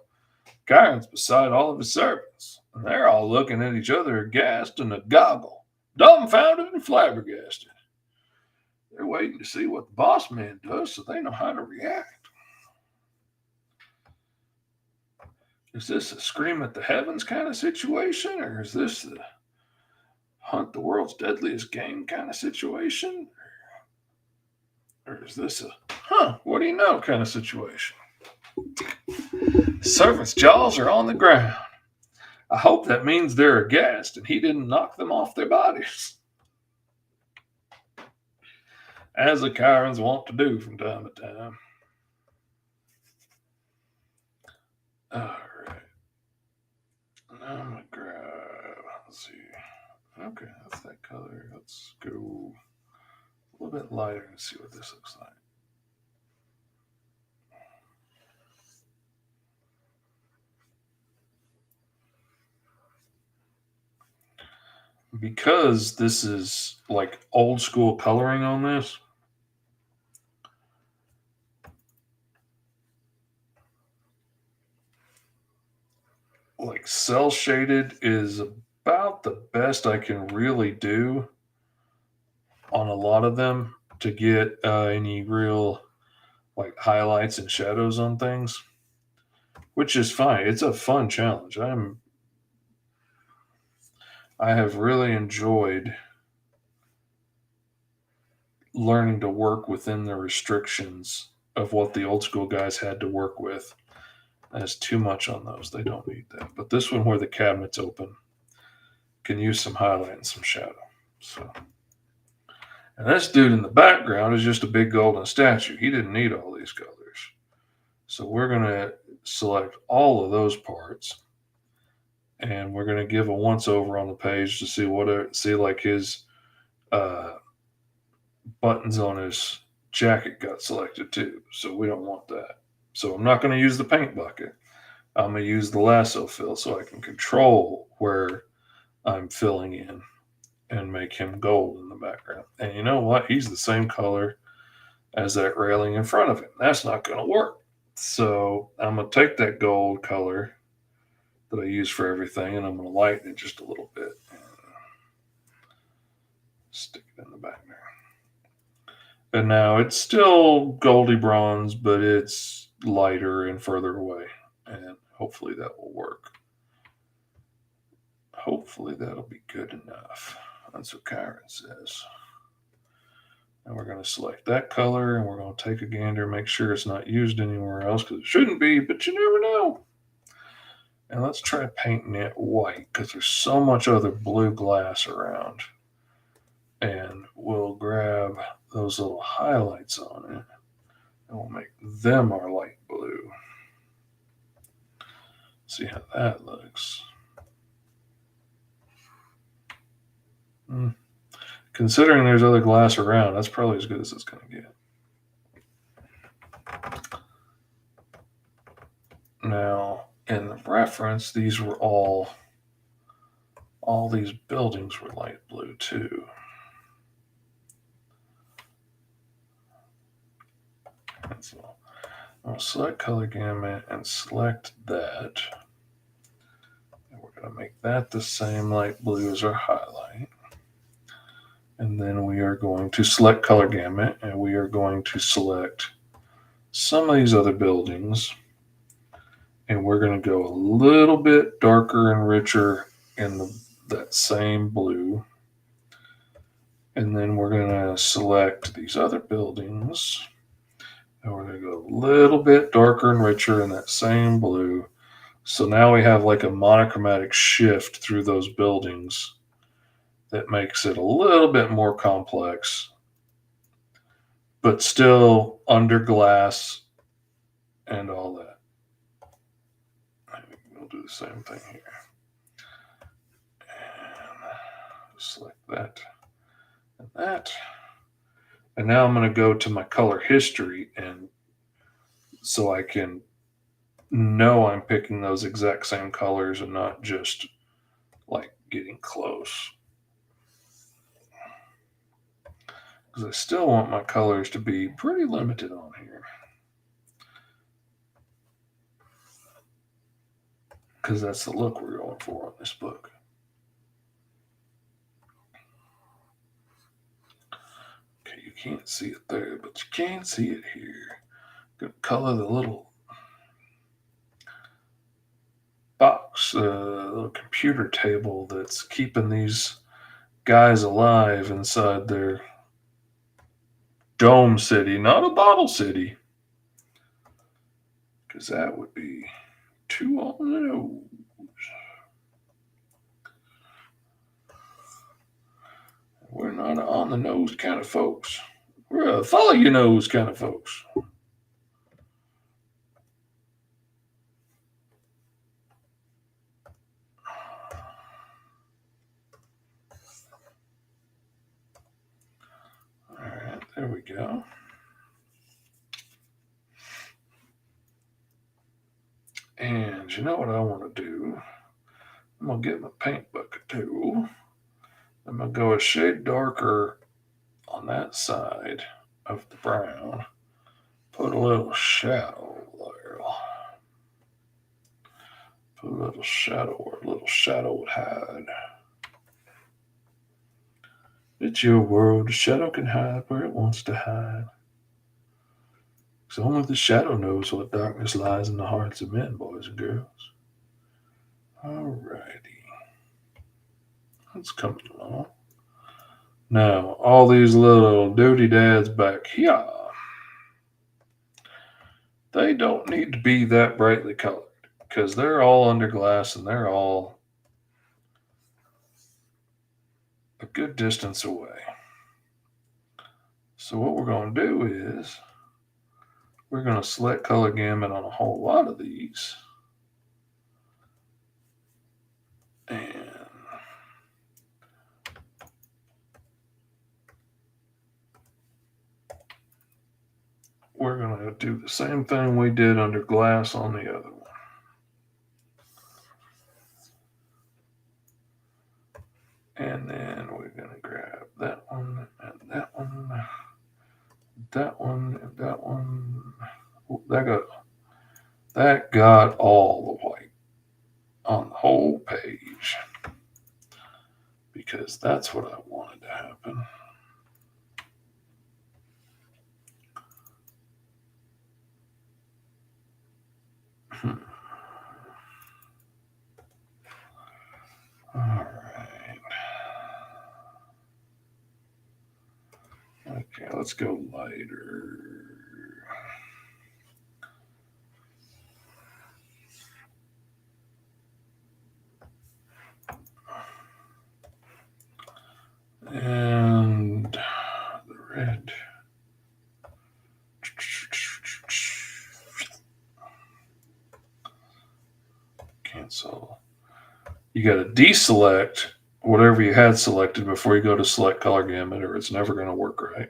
Kyron's beside all of his servants, and they're all looking at each other aghast and agoggle, dumbfounded and flabbergasted. They're waiting to see what the boss man does so they know how to react. Is this a scream at the heavens kind of situation, or is this the hunt the world's deadliest game kind of situation? Or is this a, what do you know kind of situation? Servants' jaws are on the ground. I hope that means they're aghast and he didn't knock them off their bodies. As the Chirons want to do from time to time. All right. Now I'm going to grab, let's see. Okay, that's that color. Let's go a little bit lighter and see what this looks like. Because this is like old school coloring on this, like cell shaded is about the best I can really do on a lot of them to get any real like highlights and shadows on things, which is fine. It's a fun challenge. I have really enjoyed learning to work within the restrictions of what the old school guys had to work with. That's too much on those. They don't need that. But this one where the cabinet's open can use some highlight and some shadow. So, and this dude in the background is just a big golden statue. He didn't need all these colors. So we're going to select all of those parts, and we're going to give a once over on the page to see like his buttons on his jacket got selected too. So we don't want that. So I'm not going to use the paint bucket. I'm going to use the lasso fill so I can control where I'm filling in and make him gold in the background. And you know what? He's the same color as that railing in front of him. That's not going to work. So I'm going to take that gold color that I use for everything, and I'm going to lighten it just a little bit. Stick it in the back there. And now it's still goldy bronze, but it's lighter and further away. And hopefully that will work. Hopefully that'll be good enough. That's what Kyron says. And we're going to select that color, and we're going to take a gander, make sure it's not used anywhere else, because it shouldn't be, but you never know. And let's try painting it white, because there's so much other blue glass around. And we'll grab those little highlights on it, and we'll make them our light blue. See how that looks. Considering there's other glass around, that's probably as good as it's going to get. Now, in the reference, these were all these buildings were light blue too. And so I'll select color gamut and select that. And we're going to make that the same light blue as our highlight. And then we are going to select color gamut, and we are going to select some of these other buildings. And we're going to go a little bit darker and richer in that same blue. And then we're going to select these other buildings. And we're going to go a little bit darker and richer in that same blue. So now we have like a monochromatic shift through those buildings that makes it a little bit more complex, but still under glass and all that. We'll do the same thing here. And select that and that. And now I'm going to go to my color history, and so I can know I'm picking those exact same colors and not just like getting close. Because I still want my colors to be pretty limited on here. Because that's the look we're going for on this book. Okay, you can't see it there, but you can see it here. Gonna color the little box, little computer table that's keeping these guys alive inside their dome city, not a bottle city. Because that would be too on the nose. We're not on the nose kind of folks. We're a follow your nose kind of folks. All right, there we go. And you know what I want to do? I'm going to get my paint bucket tool. I'm going to go a shade darker on that side of the brown. Put a little shadow there. Put a little shadow where a little shadow would hide. It's your world. The shadow can hide where it wants to hide. Because only the shadow knows what darkness lies in the hearts of men, boys and girls. Alrighty. That's coming along. Now, all these little duty dads back here, they don't need to be that brightly colored because they're all under glass and they're all a good distance away. So what we're going to do is we're going to select color gamut on a whole lot of these. And we're going to do the same thing we did under glass on the other one. And then we're going to grab that one and that one, that one and that one. That got all the white on because that's what I wanted to happen. All right. Okay, let's go lighter. And the red. Cancel. You got to deselect whatever you had selected before you go to select color gamut, or it's never going to work right.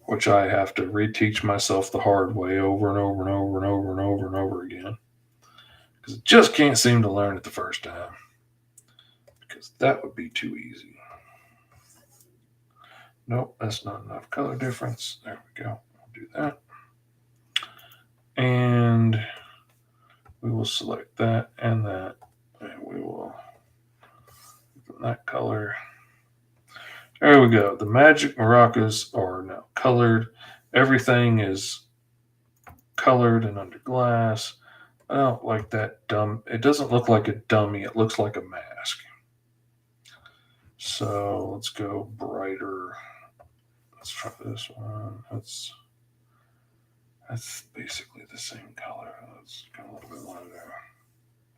Which I have to reteach myself the hard way over and over and over and over and over and over again. Because I just can't seem to learn it the first time. Because that would be too easy. Nope, that's not enough color difference. There we go. We'll do that. And we will select that and that. And we will give that color. There we go. The magic maracas are now colored. Everything is colored and under glass. I don't like that dumb. It doesn't look like a dummy. It looks like a mask. So let's go brighter. Let's try this one. That's basically the same color. Let's go a little bit lighter.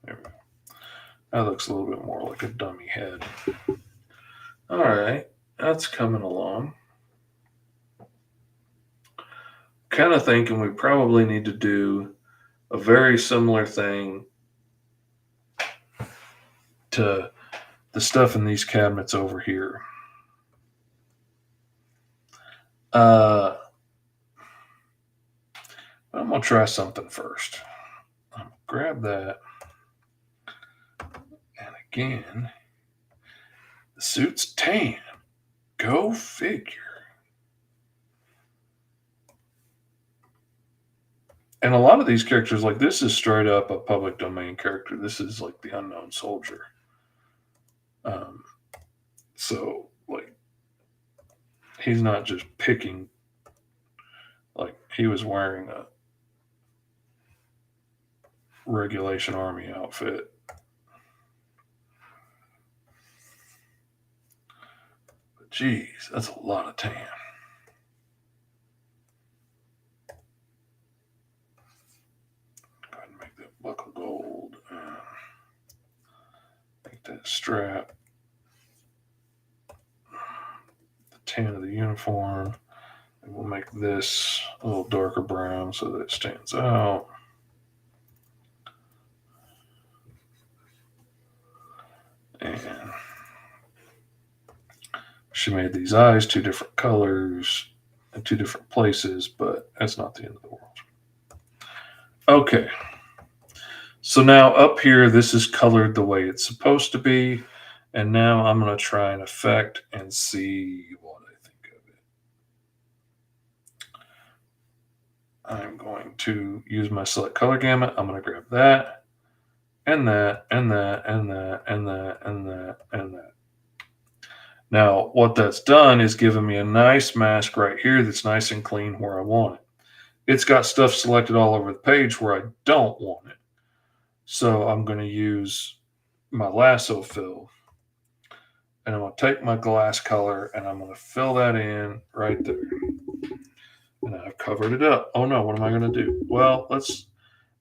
There we go. That looks a little bit more like a dummy head. All right, that's coming along. Kind of thinking we probably need to do a very similar thing to the stuff in these cabinets over here. I'm going to try something first. I'm going to grab that. And again, the suit's tan. Go figure. And a lot of these characters, like this is straight up a public domain character. This is like the Unknown Soldier. So, like, he's not just picking, like, he was wearing a regulation army outfit. But geez, that's a lot of tan. Go ahead and make that buckle gold. Make that strap. The tan of the uniform. And we'll make this a little darker brown so that it stands out. And she made these eyes two different colors in two different places, but that's not the end of the world. Okay. So now up here, this is colored the way it's supposed to be. And now I'm going to try an effect and see what I think of it. I'm going to use my select color gamut. I'm going to grab that and that and that and that and that and that and that. Now, what that's done is given me a nice mask right here that's nice and clean where I want it. It's got stuff selected all over the page where I don't want it. So I'm going to use my lasso fill. And I'm going to take my glass color and I'm going to fill that in right there. And I've covered it up. Oh no, what am I going to do? Well, let's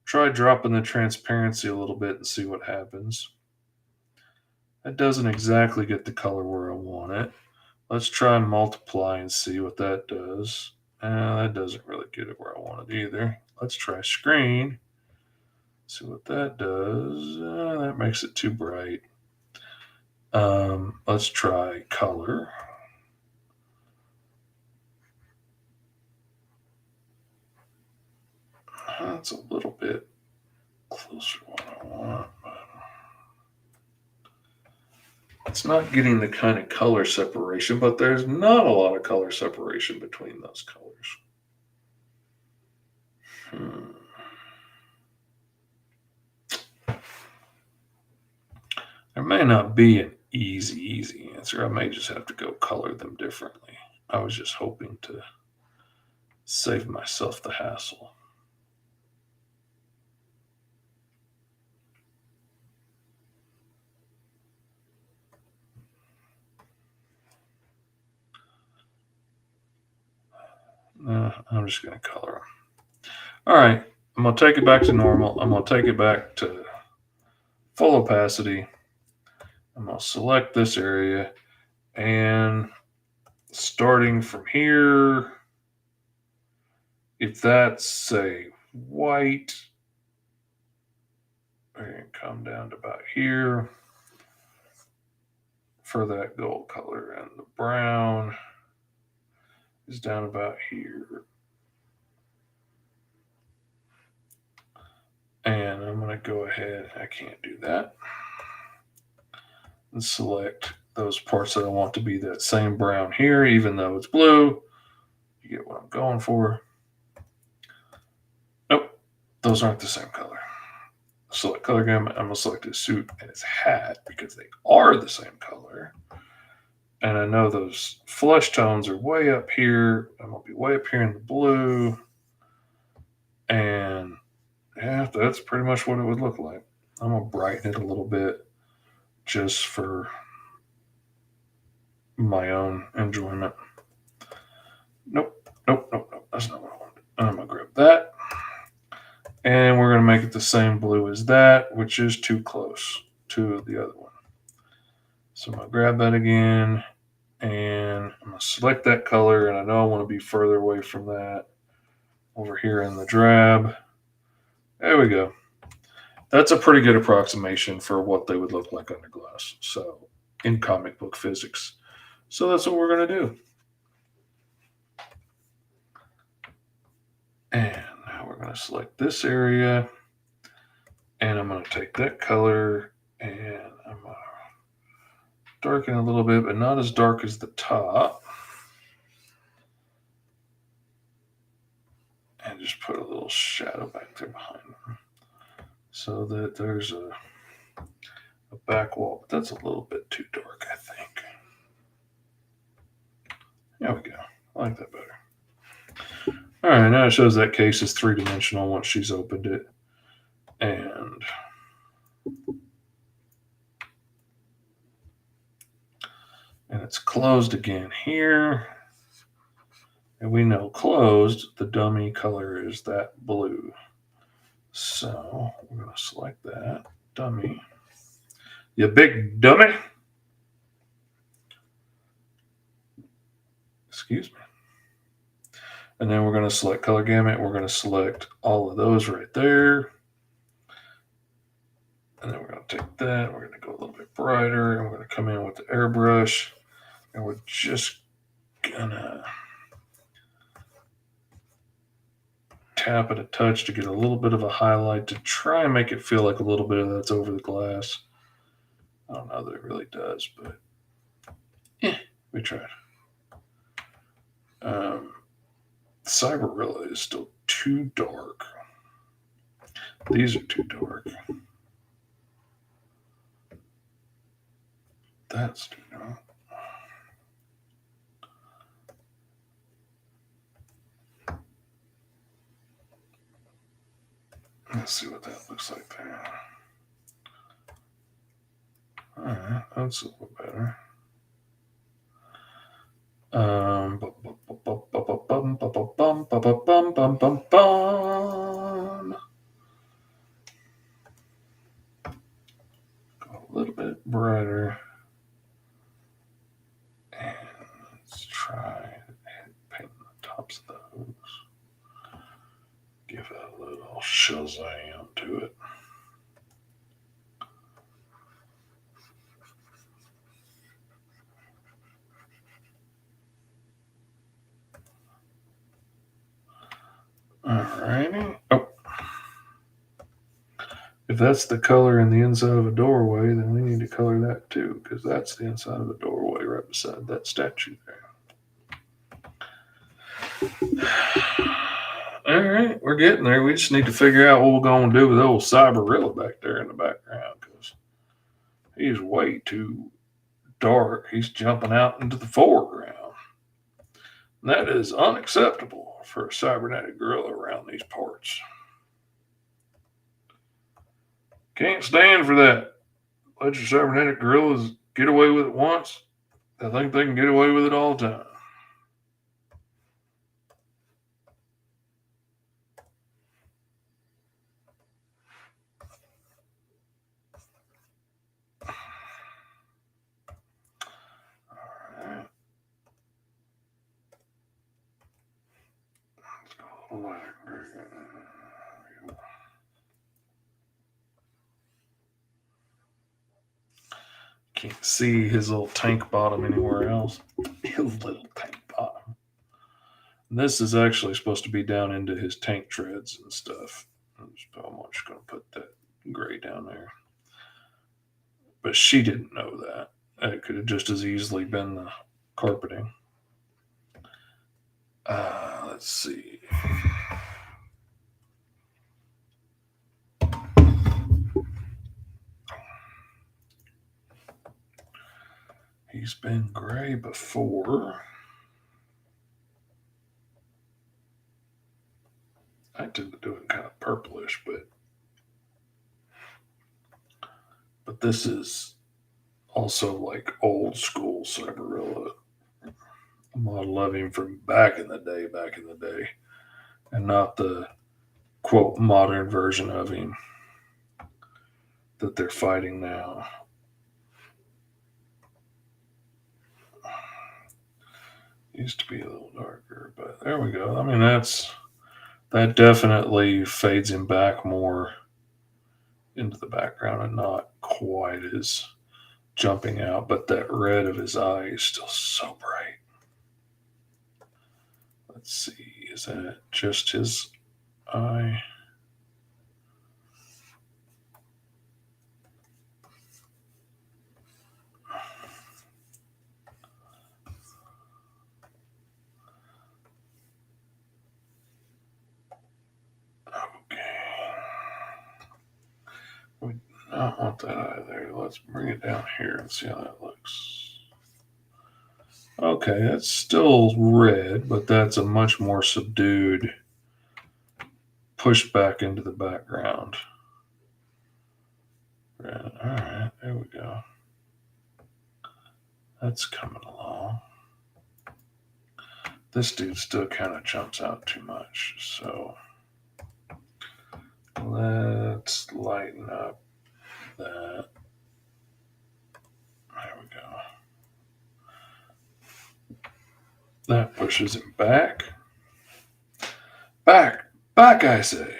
try dropping the transparency a little bit and see what happens. That doesn't exactly get the color where I want it. Let's try and multiply and see what that does. That doesn't really get it where I want it either. Let's try screen. See what that does. That makes it too bright. Let's try color. That's a little bit closer to what I want, but it's not getting the kind of color separation, but there's not a lot of color separation between those colors. There may not be an Easy answer. I may just have to go color them differently. I was just hoping to save myself the hassle. I'm just going to color them. All right, I'm going to take it back to normal. I'm going to take it back to full opacity. I'm going to select this area, and starting from here, if that's, say, white, and come down to about here for that gold color, and the brown is down about here. And I'm going to go ahead, I can't do that, and select those parts that I want to be that same brown here, even though it's blue. You get what I'm going for. Nope, those aren't the same color. Select color gamut. I'm going to select his suit and his hat because they are the same color. And I know those flesh tones are way up here. I'm going to be way up here in the blue. And yeah, that's pretty much what it would look like. I'm going to brighten it a little bit just for my own enjoyment. Nope. That's not what I wanted. I'm going to grab that. And we're going to make it the same blue as that, which is too close to the other one. So I'm going to grab that again, and I'm going to select that color, and I know I want to be further away from that over here in the drab. There we go. That's a pretty good approximation for what they would look like under glass. So in comic book physics. So that's what we're going to do. And now we're going to select this area, and I'm going to take that color and I'm going to darken a little bit, but not as dark as the top. And just put a little shadow back there behind them so that there's a back wall, but that's a little bit too dark, I think. There we go. I like that better. All right, now it shows that case is three-dimensional once she's opened it. And it's closed again here. And we know closed, the dummy color is that blue. So we're going to select that dummy. You big dummy. Excuse me. And then we're going to select color gamut. We're going to select all of those right there. And then we're going to take that. We're going to go a little bit brighter. And we're going to come in with the airbrush. And we're just going to tap it a touch to get a little bit of a highlight to try and make it feel like a little bit of that's over the glass. I don't know that it really does, but we tried. Cyberilla is still too dark. These are too dark. That's too dark. Let's see what that looks like there. All right, that's a little better. Go a little bit brighter. And let's try painting the tops of those. Give it a little Shazam to it. Alrighty. Oh. If that's the color in the inside of a doorway, then we need to color that too, because that's the inside of a doorway right beside that statue there. All right, we're getting there. We just need to figure out what we're going to do with old Cyberilla back there in the background, because he's way too dark, he's jumping out into the foreground. And that is unacceptable for a cybernetic gorilla around these parts. Can't stand for that. Let your cybernetic gorillas get away with it once. I think they can get away with it all the time. Can't see his little tank bottom anywhere else. His little tank bottom. And this is actually supposed to be down into his tank treads and stuff. I'm just going to put that gray down there. But she didn't know that. It could have just as easily been the carpeting. Let's see. He's been gray before. I tend to do it kind of purplish, but this is also like old school Cyberilla. A model of him from back in the day, and not the quote modern version of him that they're fighting now. Used to be a little darker, but there we go. I mean, that definitely fades him back more into the background and not quite as jumping out, but that red of his eye is still so bright. Let's see, is that just his eye? We do not want that eye there. Let's bring it down here and see how that looks. Okay, that's still red, but that's a much more subdued push back into the background. Red. All right, there we go. That's coming along. This dude still kind of jumps out too much, so let's lighten up that. There we go. That pushes him back. Back, I say.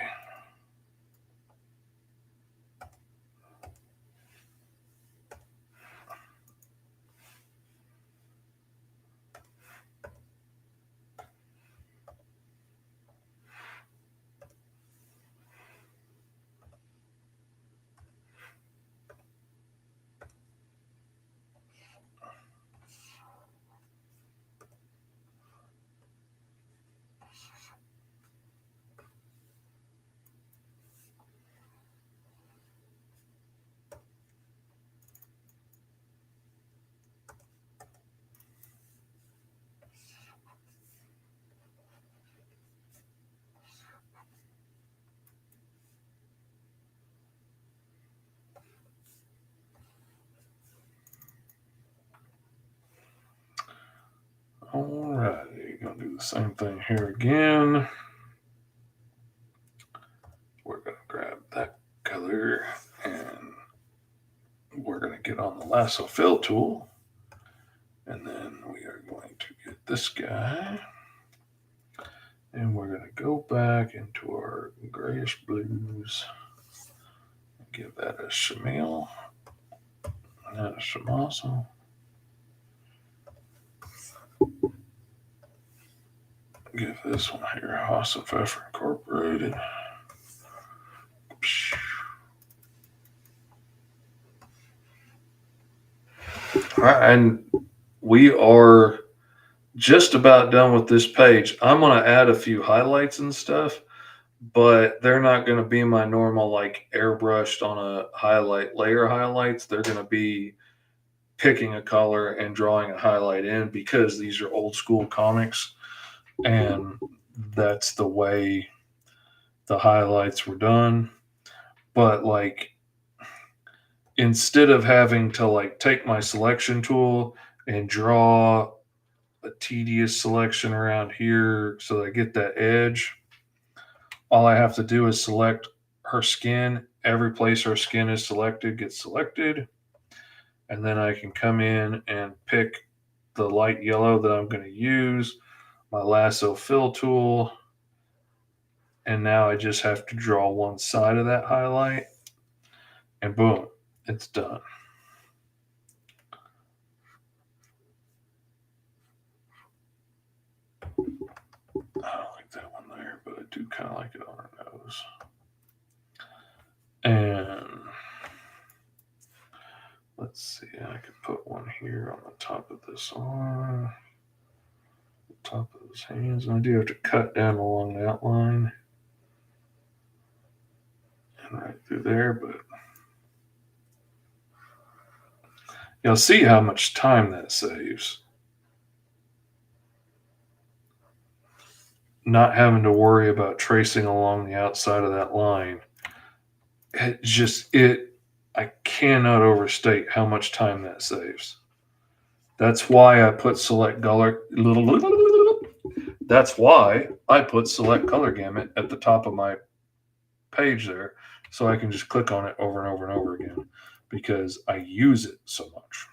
Alrighty, gonna do the same thing here again. We're gonna grab that color and we're gonna get on the lasso fill tool. And then we are going to get this guy. And we're going to go back into our grayish blues. Give that a Shamil. And that a Shamaso. Give this one here House of Pfeffer Incorporated. All right, and we are just about done with this page. I'm going to add a few highlights and stuff, but they're not going to be my normal like airbrushed on a highlight layer highlights. They're going to be picking a color and drawing a highlight in because these are old school comics, and that's the way the highlights were done. But like, instead of having to like take my selection tool and draw a tedious selection around here so that I get that edge, all I have to do is select her skin. Every place her skin is selected gets selected. And then I can come in and pick the light yellow that I'm going to use, my lasso fill tool, and now I just have to draw one side of that highlight, and boom, it's done. I don't like that one there, but I do kind of like it on her nose. And let's see, I could put one here on the top of this arm, the top of his hands, and I do have to cut down along that line and right through there, but you'll see how much time that saves. Not having to worry about tracing along the outside of that line. I cannot overstate how much time that saves. That's why I put select color. That's why I put select color gamut at the top of my page there, so I can just click on it over and over and over again because I use it so much.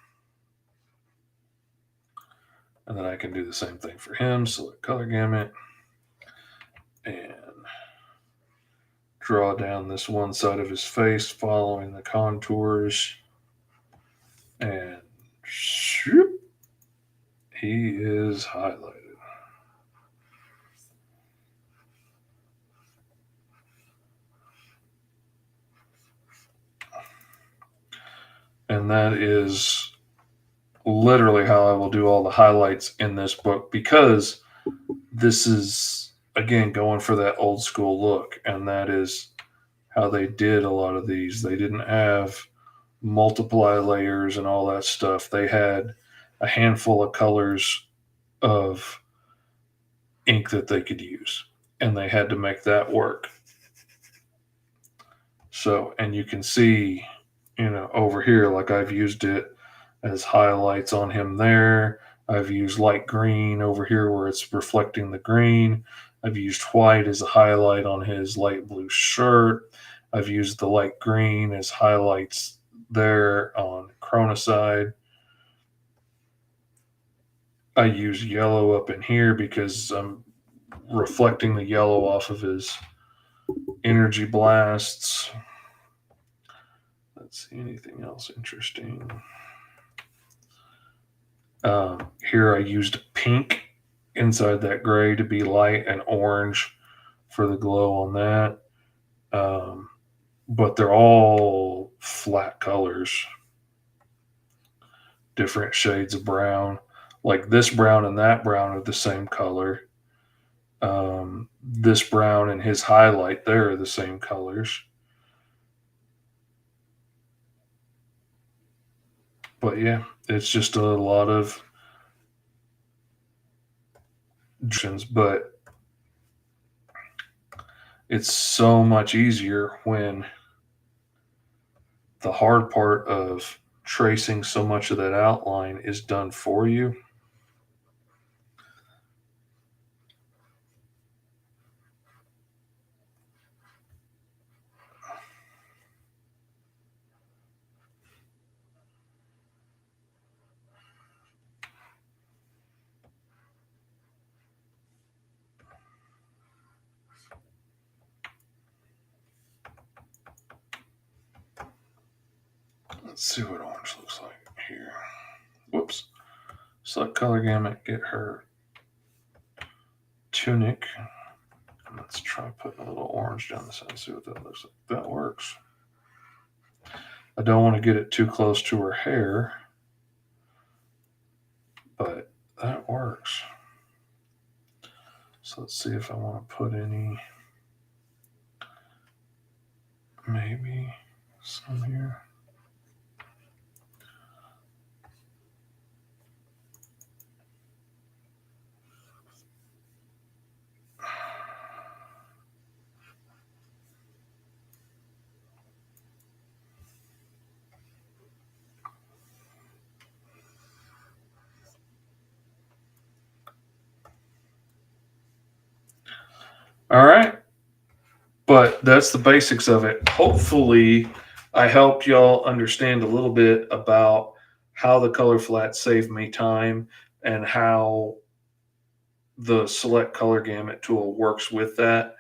And then I can do the same thing for him. Select color gamut and draw down this one side of his face following the contours, and shoop, he is highlighted. And that is literally how I will do all the highlights in this book, because this is, again, going for that old school look, and that is how they did a lot of these. They didn't have multiply layers and all that stuff. They had a handful of colors of ink that they could use, and they had to make that work. So, and you can see, over here, like I've used it as highlights on him there. I've used light green over here where it's reflecting the green. I've used white as a highlight on his light blue shirt. I've used the light green as highlights there on Chronicide. I use yellow up in here because I'm reflecting the yellow off of his energy blasts. Let's see, anything else interesting? Here I used pink inside that gray to be light, and orange for the glow on that. But they're all flat colors, different shades of brown. Like this brown and that brown are the same color. This brown and his highlight there are the same colors. But yeah, it's just a lot of but it's so much easier when the hard part of tracing so much of that outline is done for you. Let's see what orange looks like here. Whoops. Select color gamut, get her tunic. Let's try putting a little orange down the side, see what that looks like. That works. I don't want to get it too close to her hair, but that works. So let's see if I want to put any, maybe some here. All right. But that's the basics of it. Hopefully, I helped y'all understand a little bit about how the color flat saved me time and how the select color gamut tool works with that.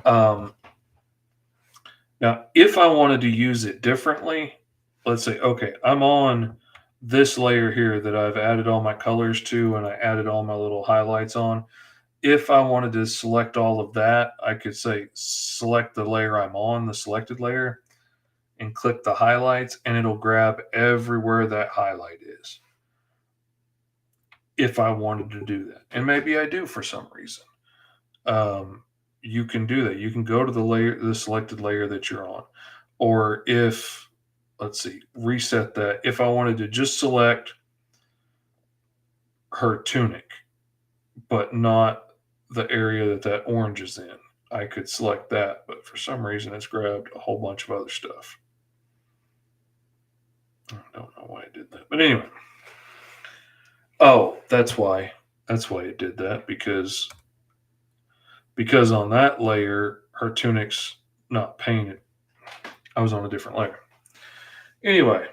Um, Now, if I wanted to use it differently, let's say, okay, I'm on this layer here that I've added all my colors to and I added all my little highlights on. If I wanted to select all of that, I could say select the layer I'm on, the selected layer, and click the highlights, and it'll grab everywhere that highlight is. If I wanted to do that, and maybe I do for some reason, you can do that. You can go to the layer, the selected layer that you're on, or if, let's see, reset that. If I wanted to just select her tunic, but not the area that that orange is in, I could select that. But for some reason, it's grabbed a whole bunch of other stuff. I don't know why I did that, but anyway. Oh, that's why. That's why it did that because on that layer, her tunic's not painted. I was on a different layer. Anyway,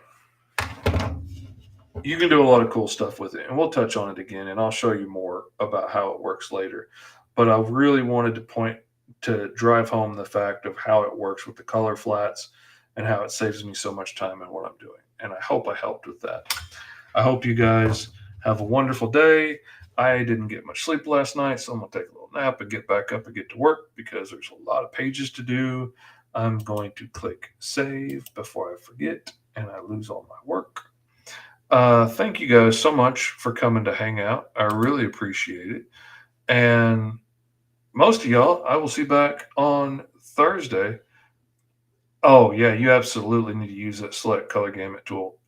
you can do a lot of cool stuff with it, and we'll touch on it again, and I'll show you more about how it works later. But I really wanted to drive home the fact of how it works with the color flats and how it saves me so much time in what I'm doing. And I hope I helped with that. I hope you guys have a wonderful day. I didn't get much sleep last night, so I'm going to take a little nap and get back up and get to work because there's a lot of pages to do. I'm going to click save before I forget and I lose all my work. Thank you guys so much for coming to hang out. I really appreciate it. And most of y'all, I will see back on Thursday. Oh, yeah, you absolutely need to use that select color gamut tool.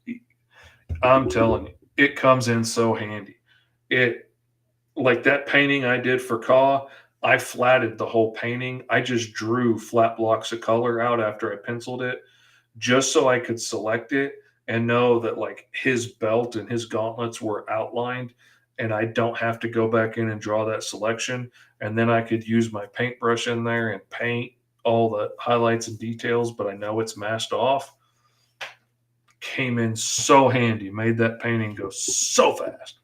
I'm telling you, it comes in so handy. It, like that painting I did for Ka, I flatted the whole painting. I just drew flat blocks of color out after I penciled it just so I could select it and know that like his belt and his gauntlets were outlined and I don't have to go back in and draw that selection. And then I could use my paintbrush in there and paint all the highlights and details, but I know it's masked off. Came in so handy, made that painting go so fast.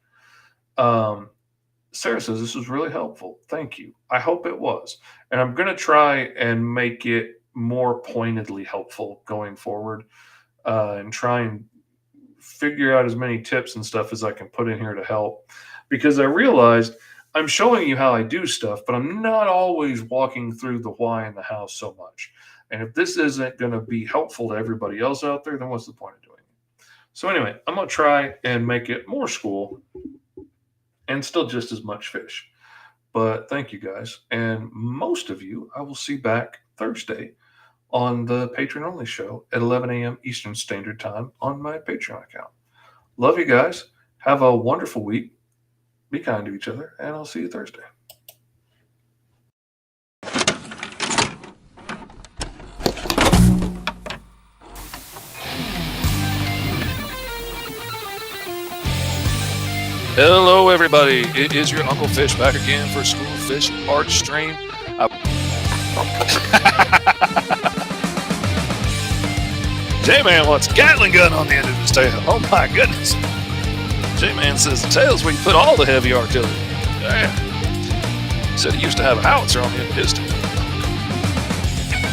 Sarah says this was really helpful. Thank you. I hope it was. And I'm going to try and make it more pointedly helpful going forward and try and figure out as many tips and stuff as I can put in here to help. Because I realized I'm showing you how I do stuff, but I'm not always walking through the why and the how so much. And if this isn't going to be helpful to everybody else out there, then what's the point of doing it? So anyway, I'm going to try and make it more school and still just as much fish. But thank you guys. And most of you, I will see back Thursday on the Patreon only show at 11 a.m. Eastern Standard Time on my Patreon account. Love you guys. Have a wonderful week. Be kind to each other, and I'll see you Thursday. Hello, everybody. It is your Uncle Fish back again for School of Fish Art Stream. J-Man wants a Gatling gun on the end of his tail. Oh, my goodness. J-Man says the tail's where you put all the heavy artillery. Yeah. He said he used to have a howitzer on the end of his tail.